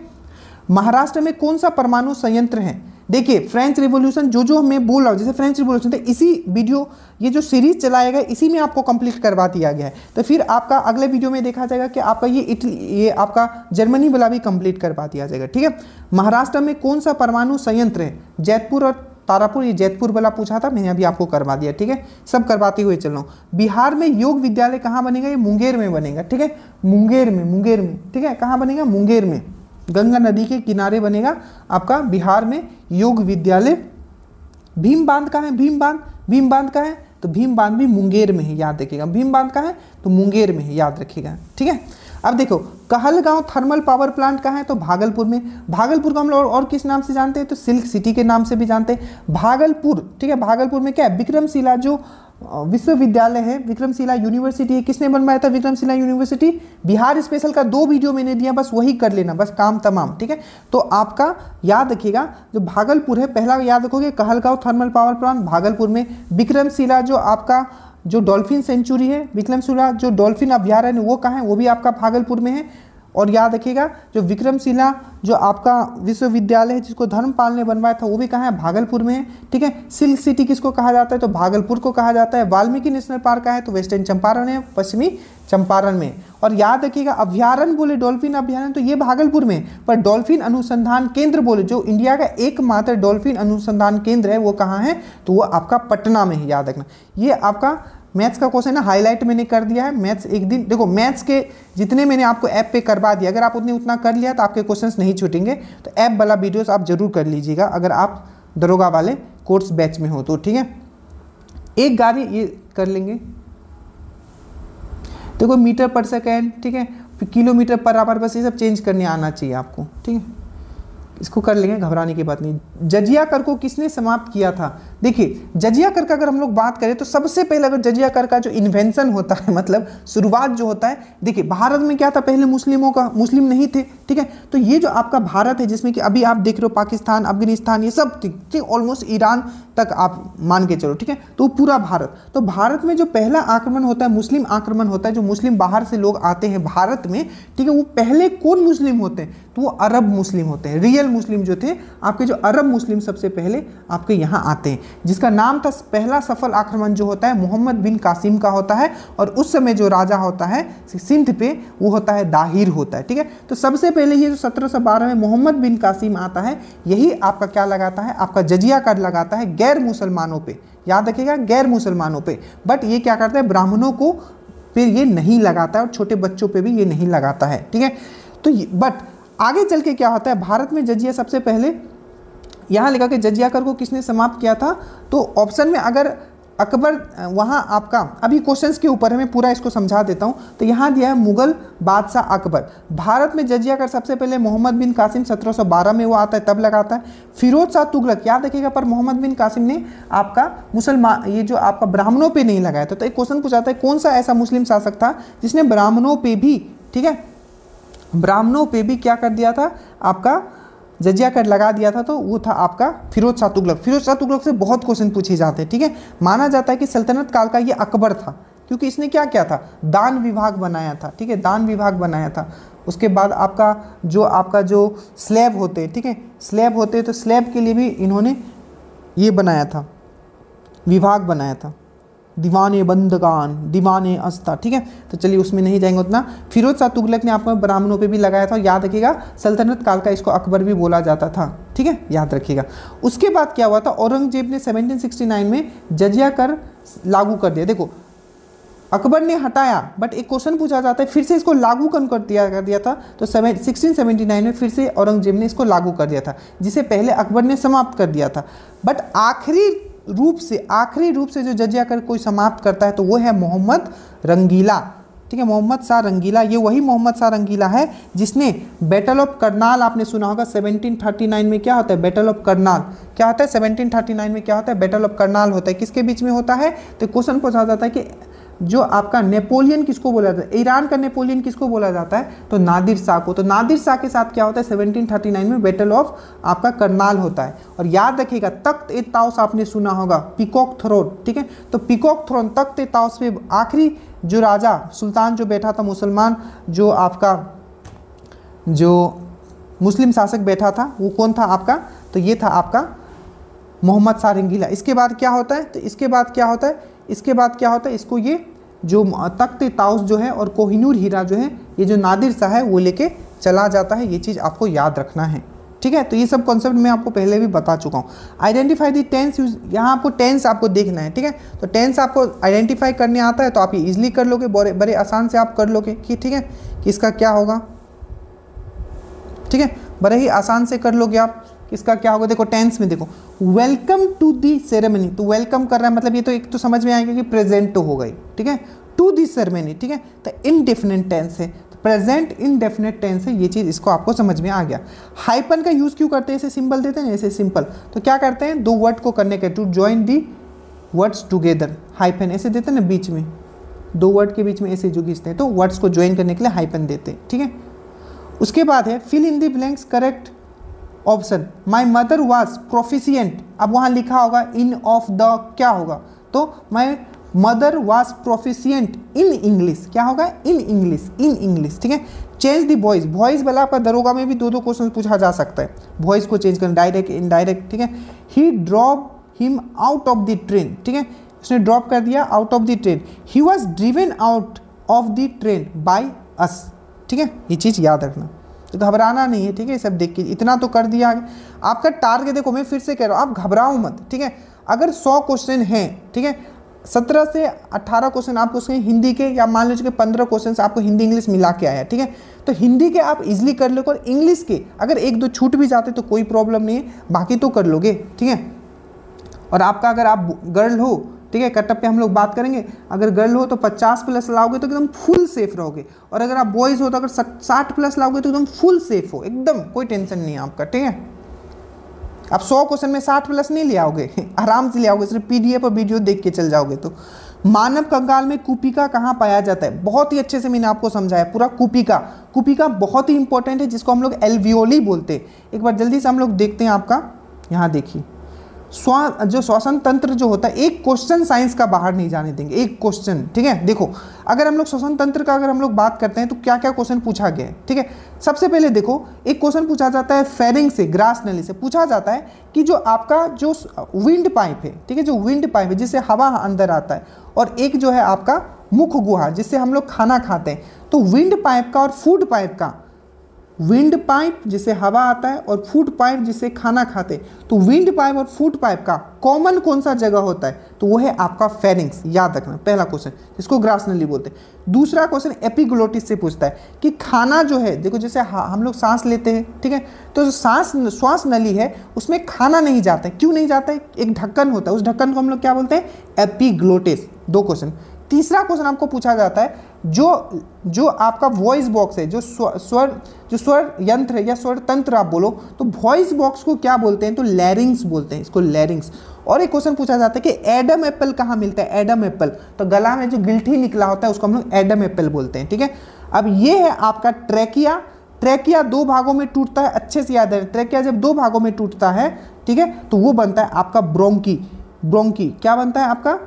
महाराष्ट्र में कौन सा परमाणु संयंत्र है? देखिए, फ्रेंच रिवॉल्यूशन जो मैं बोल रहा हूँ, जैसे फ्रेंच रिवॉल्यूशन थे, इसी वीडियो ये जो सीरीज चलाया गया इसी में आपको कंप्लीट करवा दिया गया है। तो फिर आपका अगले वीडियो में देखा जाएगा कि आपका ये आपका जर्मनी वाला भी कंप्लीट करवा दिया जाएगा, ठीक है। महाराष्ट्र में कौन सा परमाणु संयंत्र है? जैतपुर और तारापुर, ये जैतपुर वाला पूछा था, मैंने अभी आपको करवा दिया, ठीक है, सब करवाते हुए चल रहा हूँ। बिहार में योग विद्यालय कहाँ बनेगा? ये मुंगेर में बनेगा, ठीक है, मुंगेर में, ठीक है, कहाँ बनेगा? मुंगेर में, गंगा नदी के किनारे बनेगा आपका बिहार में योग विद्यालय। भीम बांध का है, भीम बांध का है, तो भीम बांध भी मुंगेर में है, याद रखिएगा। भीम बांध का है तो मुंगेर में है, याद रखिएगा, ठीक है। अब देखो, कहलगांव थर्मल पावर प्लांट कहाँ है? तो भागलपुर में। भागलपुर को हम लोग और किस नाम से जानते हैं? तो सिल्क सिटी के नाम से भी जानते हैं, भागलपुर, ठीक है। भागलपुर में क्या है? विक्रमशिला जो विश्वविद्यालय है, विक्रमशिला यूनिवर्सिटी है, किसने बनवाया था विक्रमशिला यूनिवर्सिटी? बिहार स्पेशल का 2 वीडियो मैंने दिया, बस वही कर लेना, बस काम तमाम, ठीक है। तो आपका याद रखिएगा, जो भागलपुर है, पहला याद रखोगे Kahalgaon thermal power plant Bhagalpur में। विक्रमशिला जो आपका जो डॉल्फिन सेंचुरी है, विक्रमशिला जो डॉल्फिन अभ्यारण्य, वो कहाँ है? वो भी आपका भागलपुर में है। और याद रखिएगा, जो विक्रमशिला जो आपका विश्वविद्यालय है, जिसको धर्मपाल ने बनवाया था, वो भी कहाँ है? भागलपुर में है, ठीक है। सिल्क सिटी किसको कहा जाता है? तो भागलपुर को कहा जाता है। वाल्मीकि नेशनल पार्क का है, तो वेस्टर्न चंपारण है, पश्चिमी चंपारण में। और याद रखिएगा, अभ्यारण्य बोले डॉल्फिन अभ्यारण्य, तो ये भागलपुर में, पर डॉल्फिन अनुसंधान केंद्र बोले, जो इंडिया का एकमात्र डॉल्फिन अनुसंधान केंद्र है, वो कहाँ है? तो वो आपका पटना में है, याद रखना। ये आपका मैथ्स का क्वेश्चन है, हाईलाइट मैंने कर दिया है। मैथ्स एक दिन देखो, मैथ्स के जितने मैंने आपको ऐप पे करवा दिया, अगर आप उतना कर लिया तो आपके क्वेश्चंस नहीं छूटेंगे। तो ऐप वाला वीडियोस आप जरूर कर लीजिएगा, अगर आप दरोगा वाले कोर्स बैच में हो तो, ठीक है। एक गाड़ी ये कर लेंगे, देखो मीटर पर सेकेंड, ठीक है, किलोमीटर पर आवर, बस ये सब चेंज करने आना चाहिए आपको, ठीक है। इसको कर लेंगे, घबराने की बात नहीं। जजिया कर को किसने समाप्त किया था? देखिए जजिया कर का अगर हम लोग बात करें तो सबसे पहले अगर जजिया कर का जो इन्वेंशन होता है, मतलब शुरुआत जो होता है, देखिए भारत में क्या था, पहले मुस्लिमों का, मुस्लिम नहीं थे, ठीक है। तो ये जो आपका भारत है जिसमें कि अभी आप देख रहे हो पाकिस्तान, अफगानिस्तान, ये सब ठीक, ऑलमोस्ट ईरान तक आप मान के चलो, ठीक है। तो पूरा भारत, तो भारत में जो पहला आक्रमण होता है, मुस्लिम आक्रमण होता है, जो मुस्लिम बाहर से लोग आते हैं भारत में, ठीक है, वो पहले कौन मुस्लिम होते हैं? तो वो अरब मुस्लिम होते हैं। रियल मुस्लिम जो थे आपके, जो अरब मुस्लिम सबसे पहले आपके यहाँ आते हैं, जिसका नाम था, पहला सफल आक्रमण जो होता है मोहम्मद बिन कासिम का होता है, और उस समय जो राजा होता है सिंध पे वो होता है दाहिर होता है, ठीक है। तो सबसे पहले ये जो 1712 में मोहम्मद बिन कासिम आता है, यही आपका क्या लगाता है, आपका जजिया कर लगाता है गैर मुसलमानों पे, याद रखिएगा, गैर मुसलमानों पे। बट ये क्या करता है, ब्राह्मणों को फिर ये नहीं लगाता है, और छोटे बच्चों पे भी ये नहीं लगाता है, ठीक है। तो बट आगे चल के क्या होता है, भारत में जजिया सबसे पहले यहाँ लिखा कि जजिया कर को किसने समाप्त किया था? तो ऑप्शन में अगर अकबर, वहाँ आपका अभी क्वेश्चंस के ऊपर है, मैं पूरा इसको समझा देता हूँ। तो यहाँ दिया है मुगल बादशाह अकबर। भारत में जजिया कर सबसे पहले मोहम्मद बिन कासिम 1712 में वो आता है, तब लगाता है। फिरोज शाह तुगलक, याद रखिएगा, पर मोहम्मद बिन कासिम ने आपका मुसलमान, ये जो आपका ब्राह्मणों पे नहीं लगाया था। तो एक क्वेश्चन पूछा था, कौन सा ऐसा मुस्लिम शासक था जिसने ब्राह्मणों पे भी, ठीक है, ब्राह्मणों पे भी क्या कर दिया था, आपका जजिया कर लगा दिया था? तो वो था आपका फिरोज शाह तुगलक। फिरोज शाह तुगलक से बहुत क्वेश्चन पूछे जाते हैं, ठीक है। माना जाता है कि सल्तनत काल का ये अकबर था, क्योंकि इसने क्या किया था, दान विभाग बनाया था, ठीक है, दान विभाग बनाया था। उसके बाद आपका जो स्लैब होते, ठीक है, स्लैब होते, तो स्लैब के लिए भी इन्होंने ये बनाया था, विभाग बनाया था, दीवाने बंदगान, दीवाने अस्ता, ठीक है। तो चलिए उसमें नहीं जाएंगे उतना। फिरोज शाह तुगलक ने आपको ब्राह्मणों पे भी लगाया था, याद रखिएगा, सल्तनत काल का इसको अकबर भी बोला जाता था, ठीक है, याद रखिएगा। उसके बाद क्या हुआ था, औरंगजेब ने 1769 में जजिया कर लागू कर दिया। देखो अकबर ने हटाया, बट एक क्वेश्चन पूछा जाता है, फिर से इसको लागू कर दिया था। तो 1679 में फिर से औरंगजेब ने इसको लागू कर दिया था, जिसे पहले अकबर ने समाप्त कर दिया था। बट आखिरी रूप से जो जजिया कर कोई समाप्त करता है तो वो है मोहम्मद रंगीला, ठीक है, मोहम्मद शाह रंगीला। ये वही मोहम्मद शाह रंगीला है जिसने बैटल ऑफ करनाल, आपने सुना होगा, 1739 में क्या होता है, बैटल ऑफ करनाल, क्या होता है 1739 में क्या होता है, बैटल ऑफ करनाल होता है। किसके बीच में होता है? तो क्वेश्चन पूछा जाता है कि जो आपका नेपोलियन किसको बोला जाता है, ईरान का नेपोलियन किसको बोला जाता है? तो नादिर शाह को। तो नादिर शाह के साथ क्या होता है, 1739 में बैटल ऑफ आपका करनाल होता है। और याद रखिएगा, तख्त ए ताउस आपने सुना होगा, पीकॉक थ्रोन, ठीक है। तो पीकॉक थ्रोन, तख्त ए ताउस पे आखिरी जो राजा सुल्तान जो बैठा था, मुसलमान जो आपका जो मुस्लिम शासक बैठा था, वो कौन था आपका? तो ये था आपका मोहम्मद शाह रंगीला। इसके बाद क्या होता है, तो इसके बाद क्या होता है, इसको ये जो तख्त ताउस जो है और कोहिनूर हीरा जो है, ये जो नादिर शाह है वो लेके चला जाता है। ये चीज़ आपको याद रखना है, ठीक है। तो ये सब कॉन्सेप्ट मैं आपको पहले भी बता चुका हूँ। आइडेंटिफाई दी टेंस यूज, यहाँ आपको टेंस आपको देखना है, ठीक है। तो टेंस आपको आइडेंटिफाई करने आता है तो आप ये ईजिली कर लोगे, बड़े आसान से आप कर लोगे कि ठीक है, कि इसका क्या होगा, ठीक है, बड़े ही आसान से कर लोगे आप। इसका क्या होगा, देखो टेंस में देखो, वेलकम टू दी सेरेमनी। तो वेलकम कर रहा है, मतलब ये तो एक तो समझ में आएगा कि प्रेजेंट तो हो गई, ठीक है, टू दी सेरेमनी, ठीक है। तो इनडेफिनिट टेंस है, प्रेजेंट इनडेफिनिट टेंस है, ये चीज़ इसको आपको समझ में आ गया। हाइपन का यूज़ क्यों करते हैं, ऐसे सिंबल देते हैं, ऐसे सिंपल। तो क्या करते हैं, दो वर्ड को करने के, to join the words together, hyphen ऐसे देते हैं ना, बीच में दो वर्ड के बीच में ऐसे जो खींचते हैं, तो वर्ड्स को ज्वाइन करने के लिए हाइपन देते हैं, ठीक है। उसके बाद है fill in the blanks, correct option, my mother was proficient. अब वहाँ लिखा होगा इन ऑफ द, क्या होगा, तो माई mother was proficient in English, क्या होगा, इन इंग्लिश, ठीक है। चेंज दी वॉइस, वॉइस वाला आपका दरोगा में भी दो क्वेश्चन पूछा जा सकता है, वॉइस को चेंज करना, डायरेक्ट इनडायरेक्ट, ठीक है। He drop him out of the train, ठीक है, उसने ड्रॉप कर दिया out of the train. He was driven out of the train by us, ठीक है, ये चीज़ याद रखना। तो घबराना नहीं है, ठीक है, सब देख के इतना तो कर दिया। आपका टारगेट देखो, मैं फिर से कह रहा हूँ, आप घबराओ मत, ठीक है। अगर 100 क्वेश्चन हैं, ठीक है, 17 से 18 क्वेश्चन आपको उसके हिंदी के, या मान लीजिए 15 क्वेश्चन आपको हिंदी इंग्लिश मिला के आया, ठीक है। तो हिंदी के आप इजीली कर लोगे, और इंग्लिश के अगर एक दो छूट भी जाते तो कोई प्रॉब्लम नहीं है, बाकी तो कर लोगे, ठीक है। और आपका अगर आप गर्ल हो, ठीक है। कटअप पे हम लोग बात करेंगे, अगर गर्ल हो तो 50+ लाओगे तो एकदम फुल सेफ रहोगे, और अगर आप बॉयज़ हो तो अगर 60+ लाओगे तो एकदम फुल सेफ हो, एकदम कोई टेंशन नहीं है आपका, ठीक है। आप 100 क्वेश्चन में 60+ नहीं ले आओगे, आराम से ले आओगे, सिर्फ PDF और वीडियो देख के चल जाओगे। तो मानव कंकाल में कुपिका कहाँ पाया जाता है, बहुत ही अच्छे से मैंने आपको समझाया पूरा। कुपिका बहुत ही इंपॉर्टेंट है, जिसको हम लोग एल्वियोली बोलते हैं। एक बार जल्दी से हम लोग देखते हैं, आपका यहाँ देखिए जो श्वसन तंत्र जो होता है, एक क्वेश्चन साइंस का बाहर नहीं जाने देंगे, एक क्वेश्चन, ठीक है। देखो अगर हम लोग श्वसन तंत्र का अगर हम लोग बात करते हैं तो क्या क्या क्वेश्चन पूछा गया है, ठीक है। सबसे पहले देखो एक क्वेश्चन पूछा जाता है फेरिंग्स से, ग्रास नली से पूछा जाता है कि जो आपका जो विंड पाइप है, ठीक है, जो विंड पाइप है जिससे हवा अंदर आता है, और एक जो है आपका मुख गुहा जिससे हम लोग खाना खाते हैं। तो विंड पाइप का और फूड पाइप का, विंड पाइप जिससे हवा आता है और फूड पाइप जिससे खाना खाते हैं, तो विंड पाइप और फूड पाइप का कॉमन कौन सा जगह होता है, तो वो है आपका फेरिंग्स, याद रखना पहला क्वेश्चन, जिसको ग्रास नली बोलते हैं। दूसरा क्वेश्चन एपिग्लोटिस से पूछता है कि खाना जो है, देखो जैसे हम लोग सांस लेते हैं, ठीक है, तो जो श्वास नली है उसमें खाना नहीं जाता है, क्यों नहीं जाता है, एक ढक्कन होता है, उस ढक्कन को हम लोग क्या बोलते हैं, एपिग्लोटिस। 2 क्वेश्चन। तीसरा क्वेश्चन आपको पूछा जाता है जो आपका वॉइस बॉक्स है, जो स्वर यंत्र है या स्वर तंत्र आप बोलो, तो वॉइस बॉक्स को क्या बोलते हैं, तो लैरिंग्स बोलते हैं, इसको लैरिंग्स। और एक क्वेश्चन पूछा जाता है कि एडम एप्पल कहाँ मिलता है, एडम एप्पल, तो गला में जो गिल्ठी निकला होता है उसको हम लोग एडम एप्पल बोलते हैं, ठीक है। अब ये है आपका ट्रैकिया 2 भागों में टूटता है, अच्छे से याद है, ट्रैकिया जब 2 भागों में टूटता है, ठीक है, तो वो बनता है आपका ब्रोंकी। क्या बनता है आपका,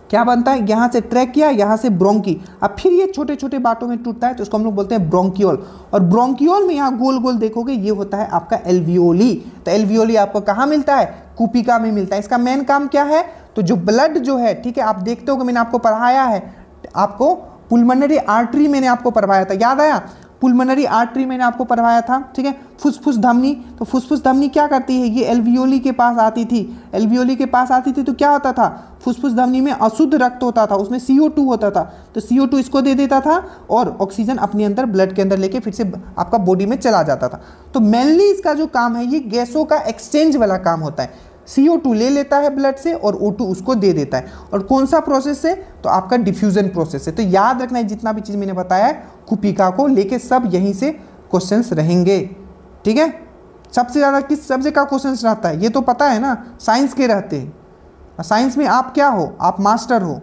क्या बनता है, यहाँ से ट्रैकिया, यहाँ से ब्रोंकी। अब फिर ये छोटे छोटे बातों में टूटता है तो उसको हम लोग बोलते हैं ब्रोंकियोल। और ब्रोंकियोल में यहाँ गोल गोल देखोगे ये होता है आपका एल्वियोली। तो एल्वियोली आपको कहाँ मिलता है, कुपिका में मिलता है। इसका मेन काम क्या है, तो जो ब्लड जो है, ठीक है, आप देखते हो कि मैंने आपको पढ़ाया है, आपको पुल्मोनरी आर्टरी मैंने आपको पढ़ाया था, याद आया, पुल्मोनरी आर्टरी मैंने आपको पढ़ाया था, ठीक है। फुसफुस धमनी, तो फुसफुस धमनी क्या करती है, ये एल्वियोली के पास आती थी, एल्वियोली के पास आती थी तो क्या होता था, फुसफुस धमनी में अशुद्ध रक्त होता था, उसमें CO2 होता था, तो CO2 इसको दे देता था और ऑक्सीजन अपने अंदर ब्लड के अंदर लेके फिर से आपका बॉडी में चला जाता था। तो मेनली इसका जो काम है ये गैसों का एक्सचेंज वाला काम होता है, CO2 ले लेता है ब्लड से और O2 उसको दे देता है। और कौन सा प्रोसेस है, तो आपका डिफ्यूजन प्रोसेस है। तो याद रखना है जितना भी चीज़ मैंने बताया है कुपिका को लेके सब यहीं से क्वेश्चंस रहेंगे, ठीक है। सबसे ज़्यादा किस सब्जेक्ट का क्वेश्चंस रहता है ये तो पता है ना, साइंस के रहते हैं। साइंस में आप क्या हो, आप मास्टर हो।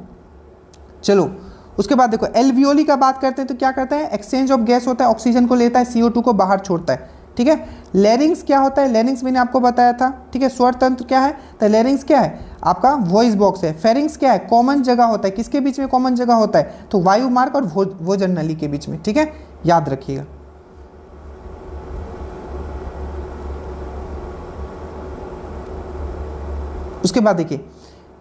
चलो उसके बाद देखो एल्वियोली का बात करते हैं तो क्या करता है, एक्सचेंज ऑफ गैस होता है, ऑक्सीजन को लेता है, CO2 को बाहर छोड़ता है, ठीक है। लैरिंग्स क्या होता है, लैरिंग्स मैंने आपको बताया था, ठीक है। स्वर तंत्र क्या है, तो लैरिंग्स क्या है, आपका वॉइस बॉक्स है। फेरिंग्स क्या है, कॉमन जगह होता है, किसके बीच में कॉमन जगह होता है, तो वायु मार्ग और भोजन नली के बीच में, ठीक है, याद रखिएगा। उसके बाद देखिए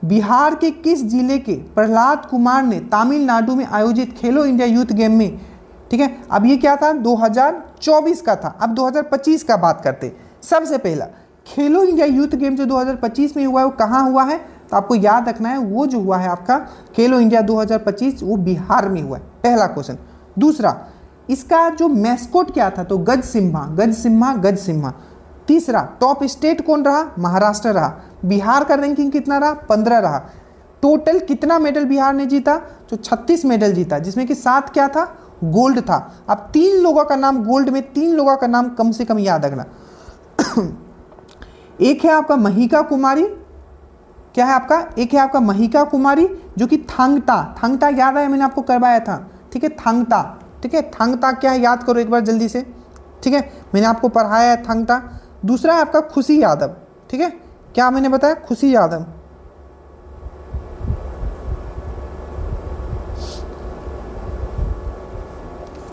बिहार के किस जिले के प्रहलाद कुमार ने तमिलनाडु में आयोजित खेलो इंडिया यूथ गेम में, ठीक है, अब ये क्या था 2024 का था, अब 2025 का बात करते। सबसे पहला खेलो इंडिया यूथ गेम जो 2025 में हुआ है वो कहाँ हुआ है, तो आपको याद रखना है वो जो हुआ है आपका खेलो इंडिया 2025 वो बिहार में हुआ है, पहला क्वेश्चन। दूसरा इसका जो मैस्कोट क्या था, तो गज सिम्हा। तीसरा टॉप स्टेट कौन रहा, महाराष्ट्र रहा। बिहार का रैंकिंग कितना रहा, 15 रहा। टोटल कितना मेडल बिहार ने जीता, तो 36 मेडल जीता, जिसमें कि 7 क्या था, गोल्ड था। अब 3 लोगों का नाम गोल्ड में, 3 लोगों का नाम कम से कम याद रखना। एक है आपका महिका कुमारी, क्या है आपका, एक है आपका महिका कुमारी जो कि थांगता याद है, मैंने आपको करवाया था, ठीक है, थांगता, ठीक है। थांगता क्या है याद करो एक बार जल्दी से, ठीक है, मैंने आपको पढ़ाया है थांगता। दूसरा है आपका खुशी यादव, ठीक है, क्या मैंने बताया, खुशी यादव।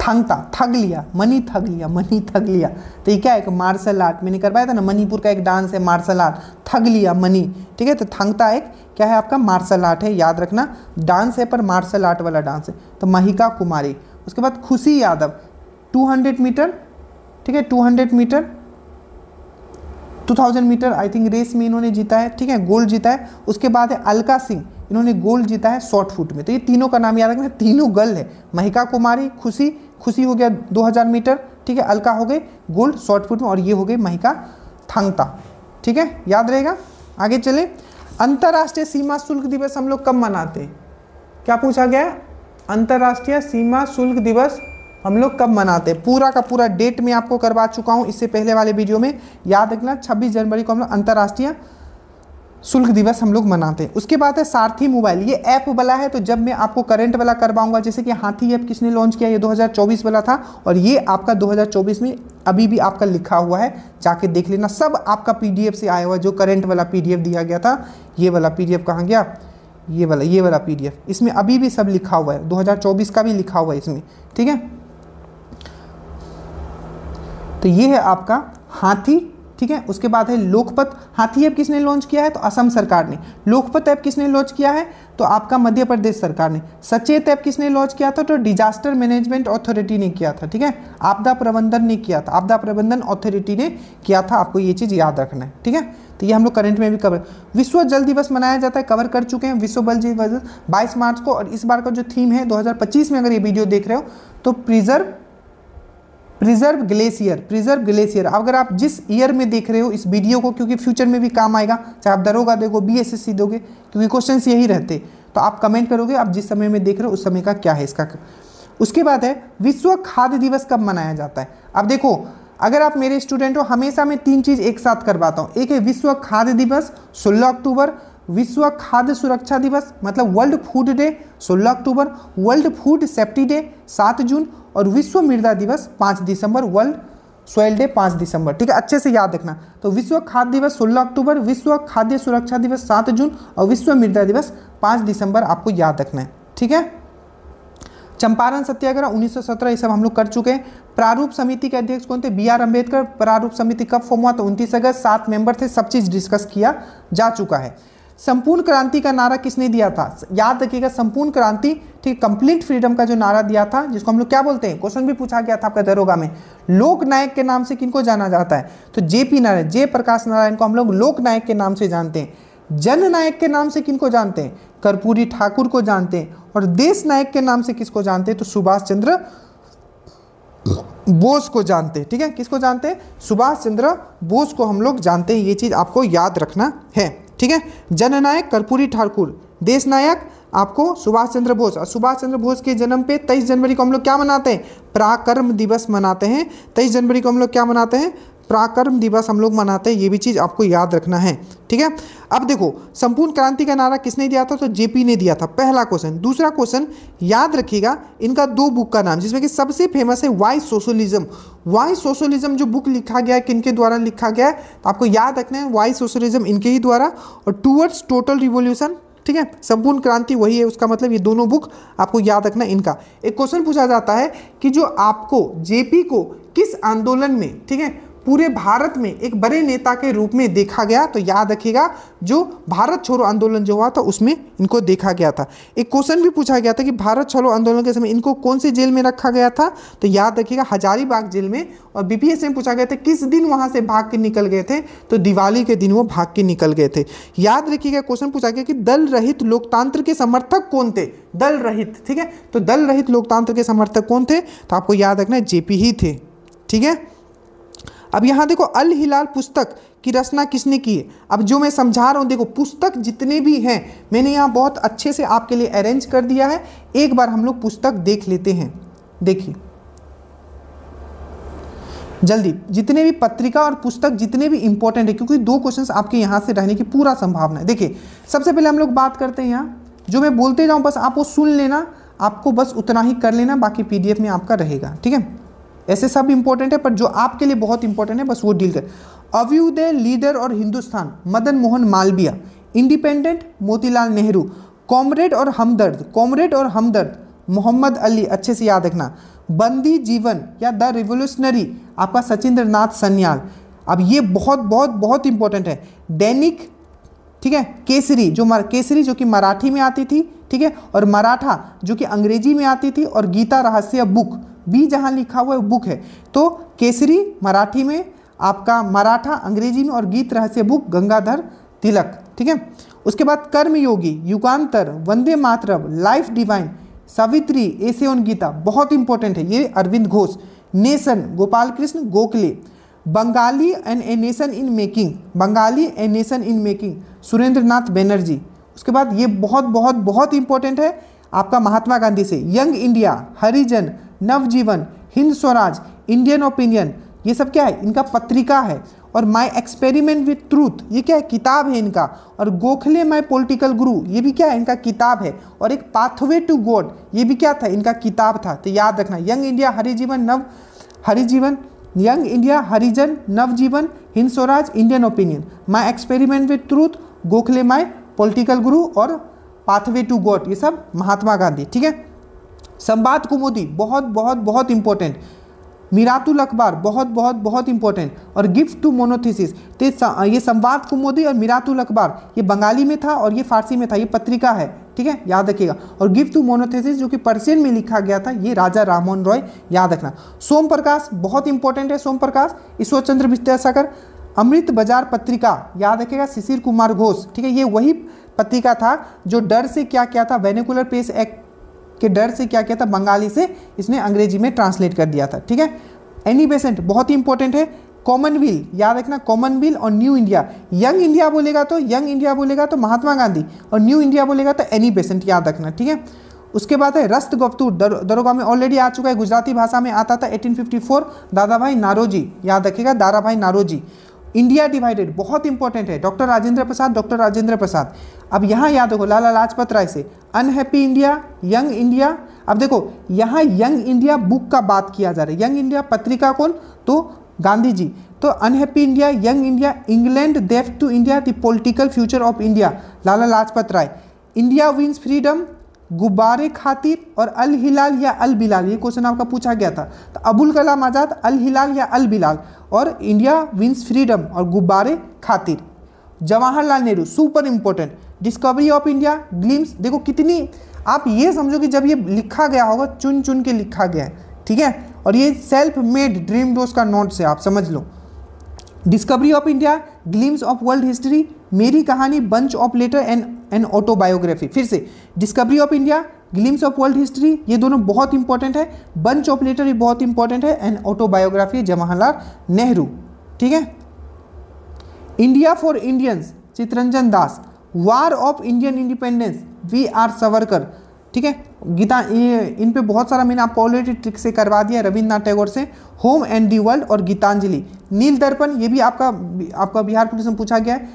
थांगता, थग लिया, मनी थग लिया। तो ये क्या है, एक मार्शल आर्ट मैंने करवाया था ना, मणिपुर का एक डांस है मार्शल आर्ट, थग लिया मनी, ठीक है। तो थांगता एक क्या है आपका मार्शल आर्ट है, याद रखना, डांस है पर मार्शल आर्ट वाला डांस है। तो महिका कुमारी। उसके बाद खुशी यादव 200 मीटर, ठीक है, 200 metre 2000 metre I think race में इन्होंने जीता है, ठीक है, गोल्ड जीता है। उसके बाद है अलका सिंह, इन्होंने गोल्ड जीता है शॉर्ट फुट में। तो ये तीनों का नाम याद रखना, तीनों गर्ल है, महिका कुमारी, खुशी हो गया 2000 मीटर, ठीक है, अलका हो गए गोल्ड शॉर्ट फुट में, और ये हो गई महिका थांगता, ठीक है, याद रहेगा। आगे चले, अंतर्राष्ट्रीय सीमा शुल्क दिवस हम लोग कब मनाते हैं? क्या पूछा गया? अंतर्राष्ट्रीय सीमा शुल्क दिवस हम लोग कब मनाते हैं? पूरा का पूरा डेट मैं आपको करवा चुका हूं इससे पहले वाले वीडियो में, याद रखना 26 जनवरी को हम लोग अंतर्राष्ट्रीय शुल्क दिवस हम लोग मनाते हैं। उसके बाद है सारथी मोबाइल, ये ऐप वाला है, तो जब मैं आपको करंट वाला करवाऊंगा, जैसे कि हाथी ऐप किसने लॉन्च किया, ये 2024 वाला था, और ये आपका 2024 में अभी भी आपका लिखा हुआ है, जाके देख लेना, सब आपका पीडीएफ से आया हुआ है। जो करंट वाला पीडीएफ दिया गया था, ये वाला पीडीएफ कहाँ गया, ये वाला पीडीएफ, इसमें अभी भी सब लिखा हुआ है, 2024 का भी लिखा हुआ है इसमें, ठीक है। तो ये है आपका हाथी, ठीक है। उसके बाद है लोकपथ, हाथी ऐप किसने लॉन्च किया है, तो असम सरकार ने। लोकपथ ऐप किसने लॉन्च किया है, तो आपका मध्य प्रदेश सरकार ने। सचेत ऐप किसने लॉन्च किया था, तो डिजास्टर मैनेजमेंट अथॉरिटी ने किया था, ठीक है, आपदा प्रबंधन ने किया था, आपदा प्रबंधन अथॉरिटी ने किया था, आपको ये चीज़ याद रखना है, ठीक है। तो ये हम लोग करंट में भी कवर, विश्व जल दिवस मनाया जाता है, कवर कर चुके हैं विश्व जल दिवस 22 मार्च को, और इस बार का जो थीम है 2025 में, अगर ये वीडियो देख रहे हो तो प्रिजर्व ग्लेशियर, अगर आप जिस ईयर में देख रहे हो इस वीडियो को, क्योंकि फ्यूचर में भी काम आएगा, चाहे आप दरोगा देखो, बीएसएससी दोगे, क्योंकि क्वेश्चंस यही रहते, तो आप कमेंट करोगे आप जिस समय में देख रहे हो उस समय का क्या है इसका। उसके बाद है विश्व खाद्य दिवस कब मनाया जाता है। अब देखो, अगर आप मेरे स्टूडेंट हो, हमेशा मैं 3 चीज़ एक साथ करवाता हूँ। एक है विश्व खाद्य दिवस 16 अक्टूबर, विश्व खाद्य सुरक्षा दिवस मतलब वर्ल्ड फूड डे 16 अक्टूबर, वर्ल्ड फूड सेफ्टी डे 7 जून, और विश्व मृदा दिवस 5 दिसंबर, वर्ल्ड सॉइल डे 5 दिसंबर, ठीक है, अच्छे से याद रखना। तो विश्व खाद्य दिवस 16 अक्टूबर, विश्व खाद्य सुरक्षा दिवस 7 जून, और विश्व मृदा दिवस 5 दिसंबर आपको याद रखना है, ठीक है। चंपारण सत्याग्रह 1917, ये सब हम लोग कर चुके हैं। प्रारूप समिति के अध्यक्ष कौन थे, बी.आर. अम्बेडकर। प्रारूप समिति कब फॉर्म हुआ, तो 29 अगस्त, 7 मेंबर थे, सब चीज़ डिस्कस किया जा चुका है। संपूर्ण क्रांति का नारा किसने दिया था, याद रखिएगा, संपूर्ण क्रांति, ठीक, कंप्लीट फ्रीडम का जो नारा दिया था, जिसको हम लोग क्या बोलते हैं, क्वेश्चन भी पूछा गया था आपका दरोगा में, लोक नायक के नाम से किनको जाना जाता है, तो जेपी नारायण, जयप्रकाश नारायण को हम लोग लोक नायक के नाम से जानते हैं। जन नायक के नाम से किनको जानते हैं, कर्पूरी ठाकुर को जानते हैं। और देश नायक के नाम से किसको जानते हैं, तो सुभाष चंद्र बोस को जानते हैं, ठीक है, किसको जानते हैं, सुभाष चंद्र बोस को हम लोग जानते हैं, ये चीज आपको याद रखना है, ठीक है। जननायक कर्पूरी ठाकुर, देश नायक आपको सुभाष चंद्र बोस। और सुभाष चंद्र बोस के जन्म पे 23 जनवरी को हम लोग क्या मनाते हैं, पराक्रम दिवस मनाते हैं। 23 जनवरी को हम लोग क्या मनाते हैं, पराक्रम दिवस हम लोग मनाते हैं, ये भी चीज़ आपको याद रखना है, ठीक है। अब देखो, संपूर्ण क्रांति का नारा किसने दिया था, तो जेपी ने दिया था, पहला क्वेश्चन। दूसरा क्वेश्चन याद रखिएगा, इनका 2 बुक का नाम, जिसमें कि सबसे फेमस है वाई सोशलिज्म। वाई सोशलिज्म जो बुक लिखा गया है, किनके द्वारा लिखा गया है, तो आपको याद रखना है, वाई सोशलिज्म इनके ही द्वारा। और टूवर्ड्स टोटल रिवॉल्यूशन, ठीक है, संपूर्ण क्रांति वही है, उसका मतलब ये दोनों बुक आपको याद रखना इनका। एक क्वेश्चन पूछा जाता है कि जो आपको जेपी को किस आंदोलन में, ठीक है, पूरे भारत में एक बड़े नेता के रूप में देखा गया, तो याद रखिएगा जो भारत छोड़ो आंदोलन जो हुआ था उसमें इनको देखा गया था। एक क्वेश्चन भी पूछा गया था कि भारत छोड़ो आंदोलन के समय इनको कौन से जेल में रखा गया था, तो याद रखिएगा हजारीबाग जेल में। और बीपीएस में पूछा गया था किस दिन वहां से भाग के निकल गए थे, तो दिवाली के दिन वो भाग के निकल गए थे। याद रखिएगा क्वेश्चन पूछा गया कि दल रहित लोकतंत्र के समर्थक कौन थे, दल रहित, ठीक है, तो दल रहित लोकतंत्र के समर्थक कौन थे, तो आपको याद रखना है जेपी ही थे, ठीक है। अब यहाँ देखो, अल हिलाल पुस्तक की रचना किसने की है। अब जो मैं समझा रहा हूँ, देखो पुस्तक जितने भी हैं मैंने यहाँ बहुत अच्छे से आपके लिए अरेंज कर दिया है, एक बार हम लोग पुस्तक देख लेते हैं। देखिए जल्दी, जितने भी पत्रिका और पुस्तक जितने भी इंपॉर्टेंट है, क्योंकि 2 क्वेश्चंस आपके यहाँ से रहने की पूरा संभावना है। देखिए सबसे पहले हम लोग बात करते हैं, यहाँ जो मैं बोलते जाऊँ बस आप वो सुन लेना, आपको बस उतना ही कर लेना, बाकी पीडीएफ में आपका रहेगा, ठीक है। ऐसे सब इंपॉर्टेंट है, पर जो आपके लिए बहुत इंपॉर्टेंट है बस वो डील कर। अभ्युदय लीडर और हिंदुस्तान, मदन मोहन मालवीय। इंडिपेंडेंट, मोतीलाल नेहरू। कॉमरेड और हमदर्द, मोहम्मद अली, अच्छे से याद रखना। बंदी जीवन या द रिवोल्यूशनरी, आपका सचिंद्र नाथ सन्याल। अब ये बहुत बहुत बहुत इंपॉर्टेंट है। दैनिक, ठीक है, केसरी जो कि मराठी में आती थी, ठीक है, और मराठा जो कि अंग्रेजी में आती थी, और गीता रहस्य बुक, बी जहां लिखा हुआ है बुक है, तो केसरी मराठी में, आपका मराठा अंग्रेजी में, और गीत रहस्य बुक गंगाधर तिलक, ठीक है। उसके बाद Karmayogi, Yugantar, Vande Mataram, life divine, Savitri, essay on Gita, बहुत इंपॉर्टेंट है ये, Arvind Ghosh. Nation, Gopal Krishna Gokhale. Bengali and a nation in making, Bengali a nation in making, Surendra Nath Banerjee. उसके बाद ये बहुत बहुत बहुत इंपॉर्टेंट है आपका महात्मा गांधी से, young India, Harijan, Navjivan, Hind Swaraj, Indian opinion, ये सब क्या है, इनका पत्रिका है। और माई एक्सपेरिमेंट विथ ट्रूथ, ये क्या है, किताब है इनका। और गोखले माई पॉलिटिकल गुरु, ये भी क्या है, इनका किताब है। और एक पाथवे टू गॉड, ये भी क्या था, इनका किताब था। तो याद रखना, young India, Harijivan, young India, Harijan, Navjivan, Hind Swaraj, Indian opinion, my experiment with truth, Gokhale my political guru और पाथवे टू गॉड, ये सब महात्मा गांधी। ठीक है। संवाद कुमुदी बहुत बहुत बहुत इंपॉर्टेंट, मिरातुल अखबार बहुत बहुत बहुत इंपॉर्टेंट, और गिफ्ट टू मोनोथेसिस। तो ये संवाद कुमुदी और मिरातुल अखबार ये बंगाली में था और ये फारसी में था, ये पत्रिका है। ठीक है, याद रखिएगा। और गिफ्ट टू मोनोथेसिस जो कि पर्शियन में लिखा गया था, ये राजा राममोहन रॉय, याद रखना। सोम प्रकाश बहुत इंपॉर्टेंट है, सोम प्रकाश, ईश्वर चंद्र विद्यासागर। अमृत बाजार पत्रिका, याद रखिएगा, शिशिर कुमार घोष। ठीक है, ये वही पत्रिका था जो डर से क्या किया था, वेनिकुलर पेस एक्ट के डर से क्या किया था, बंगाली से इसने अंग्रेजी में ट्रांसलेट कर दिया था। ठीक है। एनी बेसेंट बहुत इंपॉर्टेंट है। कॉमनवेल्थ, याद रखना, कॉमनवेल्थ और न्यू इंडिया। यंग इंडिया बोलेगा तो महात्मा गांधी, और न्यू इंडिया बोलेगा तो एनी बेसेंट, याद रखना। ठीक है। उसके बाद है रस्त गफ्तूर, दरोगा में ऑलरेडी आ चुका है, गुजराती भाषा में आता था 1854, दादाभाई नारोजी, याद रखिएगा, दादाभाई नारोजी। इंडिया डिवाइडेड बहुत इंपॉर्टेंट है, डॉक्टर राजेंद्र प्रसाद। अब यहाँ याद रखो, लाला लाजपत राय से। Unhappy India, young India. अब देखो यहाँ यंग इंडिया बुक का बात किया जा रहा है, यंग इंडिया पत्रिका कौन, तो गांधी जी। तो unhappy India, young India, England देफ्ट to India, the political future of India, Lala Lajpat Rai. India wins freedom, गुब्बारे खातिर, और अल हिलाल या अल बिलाल, ये क्वेश्चन आपका पूछा गया था। तो अबुल कलाम आज़ाद, अल हिलाल या अल बिलाल, और इंडिया विंस फ्रीडम और गुब्बारे खातिर। Jawaharlal Nehru super important, discovery of India, glimpse. देखो कितनी, आप ये समझो कि जब ये लिखा गया होगा चुन चुन के लिखा गया है। ठीक है, और ये सेल्फ मेड ड्रीम डोज का नोट से आप समझ लो। Discovery of India, glimpse of world history, मेरी कहानी, bunch of letter and autobiography. फिर से discovery of India, glimpse of world history, ये दोनों बहुत इंपॉर्टेंट है। बंच ऑफ लेटर ये बहुत इंपॉर्टेंट है, एंड ऑटोबायोग्राफी जवाहरलाल नेहरू। ठीक है। India for Indians, Chittaranjan Das. War of Indian independence, V R. Savarkar. ठीक है। गीता, इन पे बहुत सारा मैंने आपको ऑलरेडी ट्रिक से करवा दिया, रविन्द्रनाथ टैगोर से। होम एंड दी वर्ल्ड और गीतांजलि। नील दर्पण, ये भी आपका बिहार पुलिस में पूछा गया है।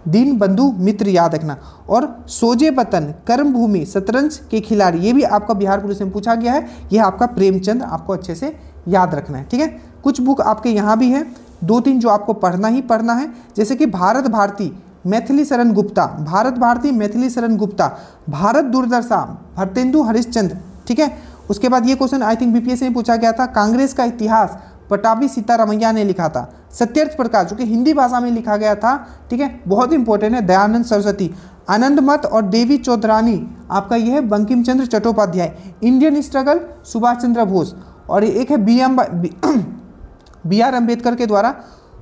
दीन बंधु मित्र, याद रखना। और सोजे वतन, कर्म भूमि, शतरंज के खिलाड़ी, ये भी आपका बिहार पुलिस में पूछा गया है। यह आपका प्रेमचंद, आपको अच्छे से याद रखना है। ठीक है। कुछ बुक आपके यहाँ भी है, 2-3 जो आपको पढ़ना ही पढ़ना है, जैसे कि भारत भारती, मैथिली शरण गुप्ता, भारत भारती, मैथिली शरण गुप्ता। भारत दूरदर्शा, भरतेंदु हरिश्चंद्र। ठीक है। उसके बाद ये क्वेश्चन आई थिंक बीपीएससी में पूछा गया था, कांग्रेस का इतिहास, पटाभी सीतारामैया ने लिखा था। सत्यर्थ प्रकाश, जो कि हिंदी भाषा में लिखा गया था। ठीक है, बहुत इंपॉर्टेंट है। दयानंद सरस्वती। आनंद मठ और देवी चौधरानी, आपका यह है बंकिम चंद्र चट्टोपाध्याय। Indian struggle, Subhash Chandra Bose. और एक है बी.आर. अम्बेडकर के द्वारा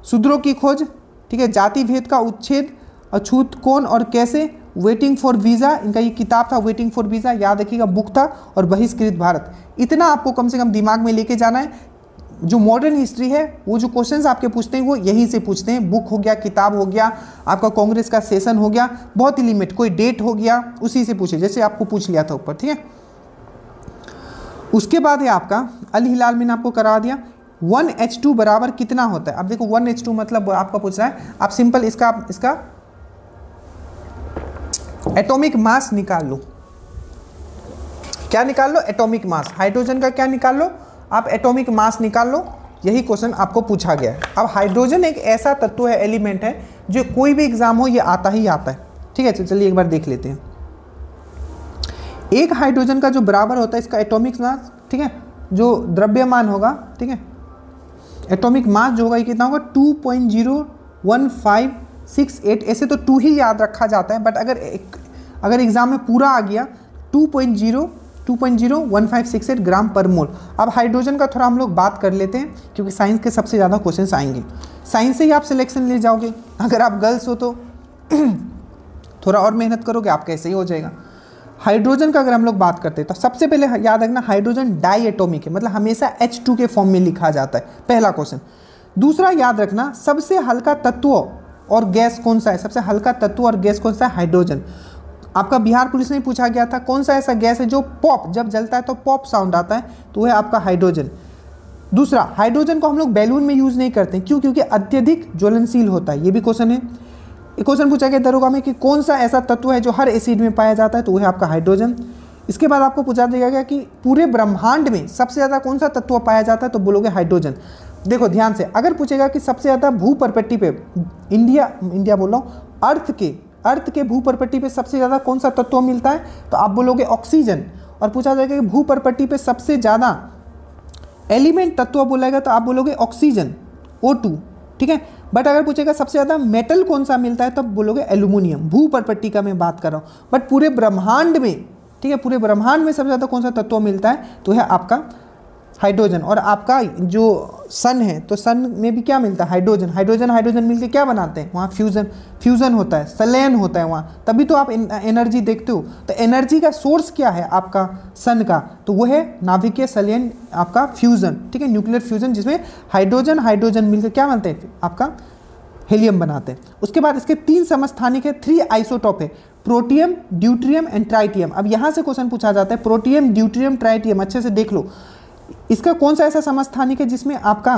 शूद्रों की खोज। ठीक है। जाति भेद का उच्छेद, अछूत कौन और कैसे, वेटिंग फॉर वीज़ा, इनका ये किताब था, वेटिंग फॉर वीज़ा, याद रखिएगा, बुक था। और बहिष्कृत भारत। इतना आपको कम से कम दिमाग में लेके जाना है। जो मॉडर्न हिस्ट्री है, वो जो क्वेश्चंस आपके पूछते हैं वो यहीं से पूछते हैं। बुक हो गया, किताब हो गया, आपका कांग्रेस का सेशन हो गया, बहुत ही लिमिट, कोई डेट हो गया, उसी से पूछे, जैसे आपको पूछ लिया था ऊपर। ठीक है। उसके बाद है आपका अल हिलाल, मैंने आपको करा दिया। 1H2 बराबर कितना होता है। अब देखो 1H2 मतलब आपका पूछ रहा है, आप सिंपल इसका एटॉमिक मास निकाल लो। क्या निकाल लो, एटॉमिक मास। हाइड्रोजन का क्या निकाल लो आप, एटॉमिक मास निकाल लो। यही क्वेश्चन आपको पूछा गया है। अब हाइड्रोजन एक ऐसा तत्व है, एलिमेंट है, जो कोई भी एग्जाम हो ये आता ही आता है। ठीक है, तो चलिए एक बार देख लेते हैं। एक हाइड्रोजन का जो बराबर होता है इसका एटॉमिक मास, ठीक है, जो द्रव्यमान होगा, ठीक है, एटॉमिक मास जो होगा ये कितना होगा, 2.01568। ऐसे तो 2 ही याद रखा जाता है, बट अगर एग्जाम में पूरा आ गया 2.01568 ग्राम पर मोल। अब हाइड्रोजन का थोड़ा हम लोग बात कर लेते हैं, क्योंकि साइंस के सबसे ज़्यादा क्वेश्चंस आएंगे। साइंस से ही आप सिलेक्शन ले जाओगे, अगर आप गर्ल्स हो तो थोड़ा और मेहनत करोगे आपका ऐसे ही हो जाएगा। हाइड्रोजन का अगर हम लोग बात करते हैं तो सबसे पहले याद रखना, हाइड्रोजन डाई एटॉमिक है, मतलब हमेशा H2 के फॉर्म में लिखा जाता है, पहला क्वेश्चन। दूसरा याद रखना, सबसे हल्का तत्व और गैस कौन सा है? सबसे हल्का तत्व और गैस कौन सा है? हाइड्रोजन। आपका बिहार पुलिस में पूछा गया था कौन सा ऐसा गैस है जो पॉप, जब जलता है तो पॉप साउंड आता है, तो वह है आपका हाइड्रोजन। दूसरा, हाइड्रोजन को हम लोग बैलून में यूज नहीं करते, क्यों? क्योंकि अत्यधिक ज्वलनशील होता है। ये भी क्वेश्चन है। एक क्वेश्चन पूछा गया दरोगा में कि कौन सा ऐसा तत्व है जो हर एसिड में पाया जाता है, तो वह है आपका हाइड्रोजन। इसके बाद आपको पूछा गया कि पूरे ब्रह्मांड में सबसे ज़्यादा कौन सा तत्व पाया जाता है, तो बोलोगे हाइड्रोजन। देखो ध्यान से, अगर पूछेगा कि सबसे ज़्यादा भूपर्पट्टी पे इंडिया बोल रहा हूँ, अर्थ के भूपर्पट्टी पे सबसे ज़्यादा कौन सा तत्व मिलता है, तो आप बोलोगे ऑक्सीजन। और पूछा जाएगा कि भूपर्पट्टी पे सबसे ज़्यादा एलिमेंट तत्व बोलेगा, तो आप बोलोगे ऑक्सीजन, O2, ठीक है। बट अगर पूछेगा सबसे ज़्यादा मेटल कौन सा मिलता है, तब बोलोगे एल्यूमिनियम। भूपर्पट्टी का मैं बात कर रहा हूँ, बट पूरे ब्रह्मांड में, ठीक है, पूरे ब्रह्मांड में सबसे ज़्यादा कौन सा तत्व मिलता है, तो है आपका हाइड्रोजन। और आपका जो सन है, तो सन में भी क्या मिलता है? हाइड्रोजन। हाइड्रोजन मिलकर क्या बनाते हैं? वहाँ फ्यूज़न होता है, संलयन होता है वहाँ, तभी तो आप एनर्जी देखते हो। तो एनर्जी का सोर्स क्या है आपका सन का? तो वो है नाभिकीय संलयन, आपका फ्यूज़न, ठीक है, न्यूक्लियर फ्यूज़न, जिसमें हाइड्रोजन मिलकर क्या बनते हैं? आपका हीलियम बनाते हैं। उसके बाद इसके 3 समस्थानिक है, 3 आइसोटॉप है, प्रोटियम, ड्यूट्रियम एंड ट्राइटियम। अब यहाँ से क्वेश्चन पूछा जाता है प्रोटियम, ड्यूट्रियम, ट्राइटियम, अच्छे से देख लो। इसका कौन सा ऐसा समस्थानिक है जिसमें आपका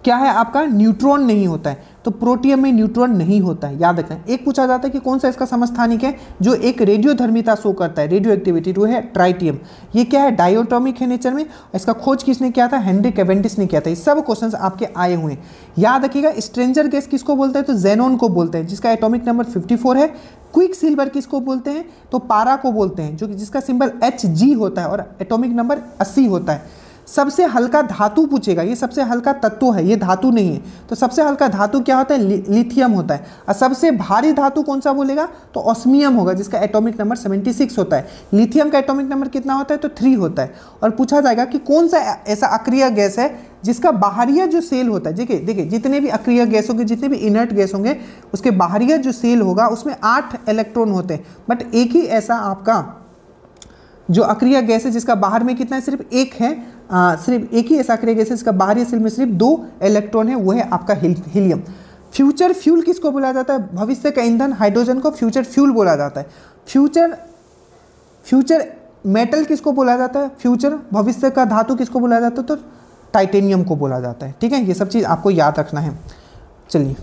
क्या है? आपका न्यूट्रॉन नहीं होता है, तो प्रोटियम में न्यूट्रॉन नहीं होता है, याद रखना। एक पूछा जाता है कि कौन सा इसका समस्थानिक है जो एक रेडियोधर्मिता शो करता है, रेडियो एक्टिविटी, वो है ट्राइटियम। ये क्या है? डायोटॉमिक है नेचर में। इसका खोज किसने किया था? हेनरी कैवेंडिश ने किया था। ये सब क्वेश्चंस आपके आए हुए हैं, याद रखिएगा। स्ट्रेंजर गैस किसको बोलते हैं? तो जेनॉन को बोलते हैं, जिसका एटॉमिक नंबर 54 है। क्विक सिल्वर किसको बोलते हैं? तो पारा को बोलते हैं, जो कि जिसका सिंबल Hg होता है और एटॉमिक नंबर 80 होता है। सबसे हल्का धातु पूछेगा, ये सबसे हल्का तत्व है, ये धातु नहीं है। तो सबसे हल्का धातु क्या होता है? लिथियम होता है। और सबसे भारी धातु कौन सा बोलेगा? तो ऑस्मियम होगा, जिसका एटॉमिक नंबर 76 होता है। लिथियम का एटॉमिक नंबर कितना होता है? तो 3 होता है। और पूछा जाएगा कि कौन सा ऐसा अक्रिय गैस है जिसका बाहरिया जो सेल होता है, देखिए जितने भी अक्रिय गैस होंगे, जितने भी इनर्ट गैस होंगे, उसके बाहरिया जो सेल होगा उसमें 8 इलेक्ट्रॉन होते हैं। बट एक ही ऐसा आपका जो अक्रिय गैस है जिसका बाहर में कितना है? सिर्फ एक है। सिर्फ एक ही ऐसा अक्रिय गैस है जिसका बाहरी सेल में सिर्फ 2 इलेक्ट्रॉन है, वो है आपका हीलियम। फ्यूचर फ्यूल किसको बोला जाता है? भविष्य का ईंधन हाइड्रोजन को फ्यूचर फ्यूल बोला जाता है। फ्यूचर मेटल किसको बोला जाता है? फ्यूचर भविष्य का धातु किसको बोला जाता है? तो टाइटेनियम को बोला जाता है, ठीक है। ये सब चीज़ आपको याद रखना है। चलिए,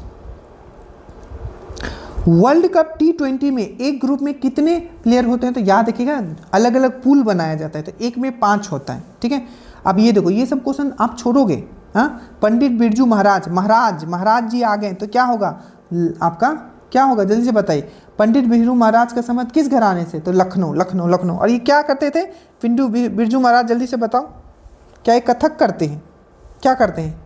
वर्ल्ड कप T20 में एक ग्रुप में कितने प्लेयर होते हैं? तो याद रखिएगा, अलग अलग पूल बनाया जाता है, तो एक में 5 होता है, ठीक है। अब ये देखो, ये सब क्वेश्चन आप छोड़ोगे, हाँ। पंडित बिरजू महाराज जी आ गए, तो क्या होगा आपका? क्या होगा जल्दी से बताइए। पंडित बिरजू महाराज का संबंध किस घराने से? तो लखनऊ। और ये क्या करते थे बिरजू महाराज? जल्दी से बताओ। क्या ये कथक करते हैं? क्या करते हैं?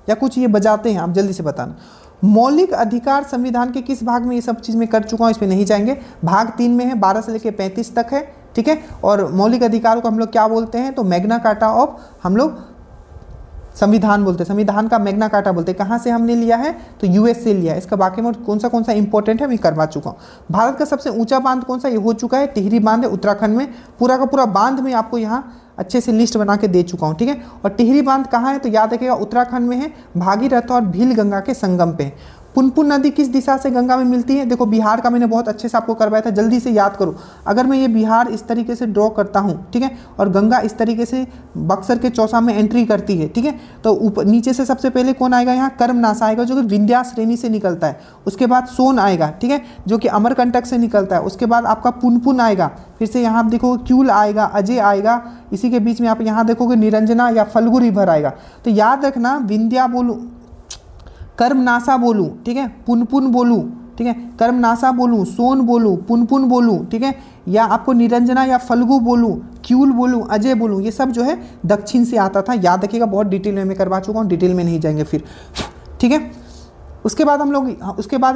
या कुछ ये बजाते हैं? आप जल्दी से बताना। मौलिक अधिकार संविधान के किस भाग में? ये सब चीज़ मैं कर चुका हूँ, इसमें नहीं जाएंगे। भाग 3 में है, 12 से लेकर 35 तक है, ठीक है। और मौलिक अधिकारों को हम लोग क्या बोलते हैं? तो मैग्ना कार्टा ऑफ हम लोग संविधान बोलते हैं, संविधान का मैग्ना कार्टा बोलते हैं। कहाँ से हमने लिया है? तो यूएस से लिया है। इसका बाकी में कौन सा इंपॉर्टेंट है मैं करवा चुका हूँ। भारत का सबसे ऊंचा बांध कौन सा? ये हो चुका है, टिहरी बांध है उत्तराखंड में। पूरा का पूरा बांध में आपको यहाँ अच्छे से लिस्ट बना के दे चुका हूँ, ठीक है। और टिहरी बांध कहाँ है? तो याद रखिएगा उत्तराखंड में है, भागीरथ और भील गंगा के संगम पे है। पुनपुन नदी किस दिशा से गंगा में मिलती है? देखो बिहार का मैंने बहुत अच्छे से आपको करवाया था, जल्दी से याद करो। अगर मैं ये बिहार इस तरीके से ड्रॉ करता हूँ, ठीक है, और गंगा इस तरीके से बक्सर के चौसा में एंट्री करती है, ठीक है, तो ऊपर नीचे से सबसे पहले कौन आएगा? यहाँ कर्मनाशा आएगा, जो कि विंध्या श्रेणी से निकलता है। उसके बाद सोन आएगा, ठीक है, जो कि अमरकंटक से निकलता है। उसके बाद आपका पुनपुन आएगा, फिर से यहाँ आप देखोगे क्यूल आएगा, अजय आएगा, इसी के बीच में आप यहाँ देखोगे निरंजना या फल्गु रिवर आएगा। तो याद रखना, विंध्या बोलूँ, कर्मनाशा बोलूँ, ठीक है, पुनपुन बोलूँ, ठीक है, कर्मनाशा बोलूँ, सोन बोलूँ, पुनपुन बोलूँ, ठीक है, या आपको निरंजना या फल्गु बोलूँ, क्यूल बोलूँ, अजय बोलूँ, ये सब जो है दक्षिण से आता था। याद रखिएगा, बहुत डिटेल में मैं करवा चुका हूँ, डिटेल में नहीं जाएंगे फिर, ठीक है। उसके बाद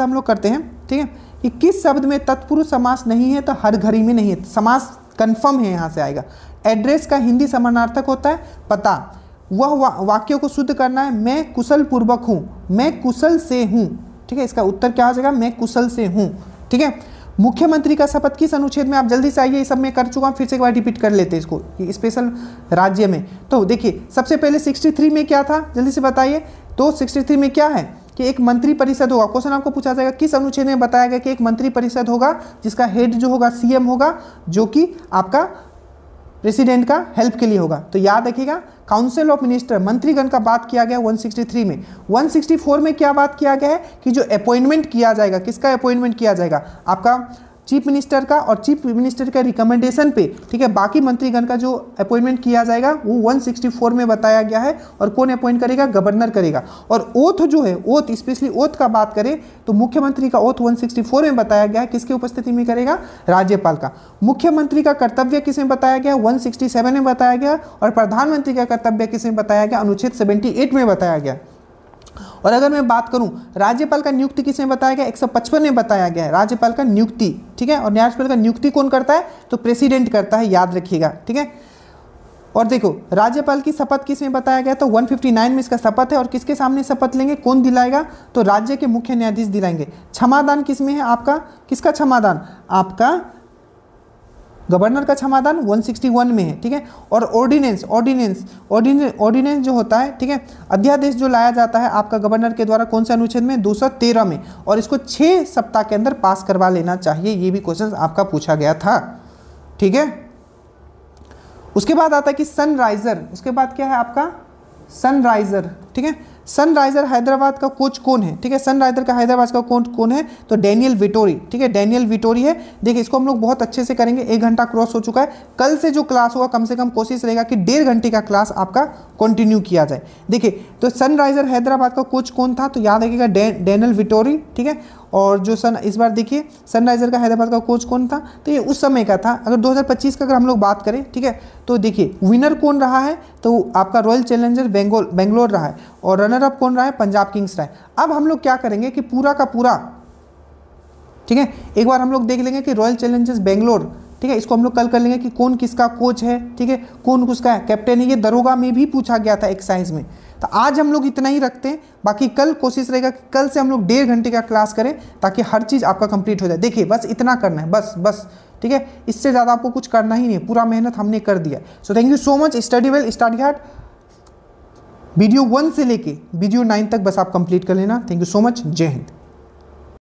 हम लोग करते हैं, ठीक है, कि किस शब्द में तत्पुरुष समास नहीं है? तो हर घड़ी में नहीं है, समास कन्फर्म है, यहाँ से आएगा। एड्रेस का हिंदी समानार्थक होता है पता। वह वाक्यों को शुद्ध करना है, मैं कुशल पूर्वक हूँ, मैं कुशल से हूँ, ठीक है। इसका उत्तर क्या हो जाएगा? मैं कुशल से हूँ, ठीक है। मुख्यमंत्री का शपथ किस अनुच्छेद में, आप जल्दी से आइए, ये सब मैं कर चुका हूँ, फिर से एक बार रिपीट कर लेते हैं इसको, स्पेशल राज्य में। तो देखिए सबसे पहले 63 में क्या था, जल्दी से बताइए। तो 63 में क्या है कि एक मंत्री परिषद होगा। क्वेश्चन आपको पूछा जाएगा किस अनुच्छेद में बताया गया कि एक मंत्री परिषद होगा जिसका हेड जो होगा सीएम होगा, जो कि आपका प्रेसिडेंट का हेल्प के लिए होगा। तो याद रखिएगा काउंसिल ऑफ मिनिस्टर, मंत्रीगण का बात किया गया 163 में। 164 में क्या बात किया गया है कि जो अपॉइंटमेंट किया जाएगा, किसका अपॉइंटमेंट किया जाएगा, आपका चीफ मिनिस्टर का, और चीफ मिनिस्टर का रिकमेंडेशन पे, ठीक है, बाकी मंत्रीगण का जो अपॉइंटमेंट किया जाएगा वो 164 में बताया गया है। और कौन अपॉइंट करेगा, गवर्नर करेगा। और ओथ जो है, ओथ स्पेशली ओथ का बात करें तो मुख्यमंत्री का ओथ 164 में बताया गया है, किसकी उपस्थिति में करेगा, राज्यपाल का। मुख्यमंत्री का कर्तव्य किसमें बताया गया, 167 में बताया गया। और प्रधानमंत्री का कर्तव्य किसमें बताया गया, अनुच्छेद 78 में बताया गया। और अगर मैं बात करूं राज्यपाल का नियुक्ति किसमें बताया गया, 155 में बताया गया है राज्यपाल का नियुक्ति, ठीक है। और राज्यपाल का नियुक्ति कौन करता है, तो प्रेसिडेंट करता है, याद रखिएगा, ठीक है। और देखो राज्यपाल की शपथ किसमें बताया गया, तो 159 में इसका शपथ है। और किसके सामने शपथ लेंगे, कौन दिलाएगा, तो राज्य के मुख्य न्यायाधीश दिलाएंगे। क्षमादान किसमें है आपका, किसका क्षमादान, आपका गवर्नर का क्षमादान 161 में है, ठीक है। और ऑर्डिनेंस जो होता है, ठीक है, अध्यादेश जो लाया जाता है आपका गवर्नर के द्वारा, कौन से अनुच्छेद में, 213 में। और इसको 6 सप्ताह के अंदर पास करवा लेना चाहिए, ये भी क्वेश्चन आपका पूछा गया था, ठीक है। उसके बाद आता है कि सनराइजर, उसके बाद क्या है आपका सनराइजर, ठीक है। सनराइजर हैदराबाद का कोच कौन है, ठीक है, सनराइजर का हैदराबाद का कोच कौन है, तो डैनियल विटोरी, ठीक है, डैनियल विटोरी है। देखिए इसको हम लोग बहुत अच्छे से करेंगे, 1 घंटा क्रॉस हो चुका है। कल से जो क्लास होगा कम से कम कोशिश रहेगा कि 1.5 घंटे का क्लास आपका कंटिन्यू किया जाए। देखिए तो सनराइजर हैदराबाद का कोच कौन था, तो याद रखिएगा डैनियल विटोरी, ठीक है। और जो इस बार देखिए सनराइजर का हैदराबाद का कोच कौन था, तो ये उस समय का था। अगर 2025 का अगर हम लोग बात करें, ठीक है, तो देखिए विनर कौन रहा है, तो आपका रॉयल चैलेंजर बेंगलोर रहा है। और रनर अप कौन रहा है, पंजाब किंग्स रहा है। अब हम लोग क्या करेंगे कि पूरा का पूरा, ठीक है, एक बार हम लोग देख लेंगे कि रॉयल चैलेंजर्स बेंगलोर, ठीक है, इसको हम लोग कल कर लेंगे कि कौन किसका कोच है, ठीक है, कौन किसका कैप्टन है। ये दरोगा में भी पूछा गया था एक्सरसाइज में। तो आज हम लोग इतना ही रखते हैं, बाकी कल कोशिश रहेगा कि कल से हम लोग 1.5 घंटे का क्लास करें ताकि हर चीज़ आपका कंप्लीट हो जाए। देखिए बस इतना करना है, बस ठीक है, इससे ज़्यादा आपको कुछ करना ही नहीं, पूरा मेहनत हमने कर दिया। So thank you so much, study well, study hard. Video 1 से लेके वीडियो 9 तक बस आप कंप्लीट कर लेना। थैंक यू सो मच, जय हिंद।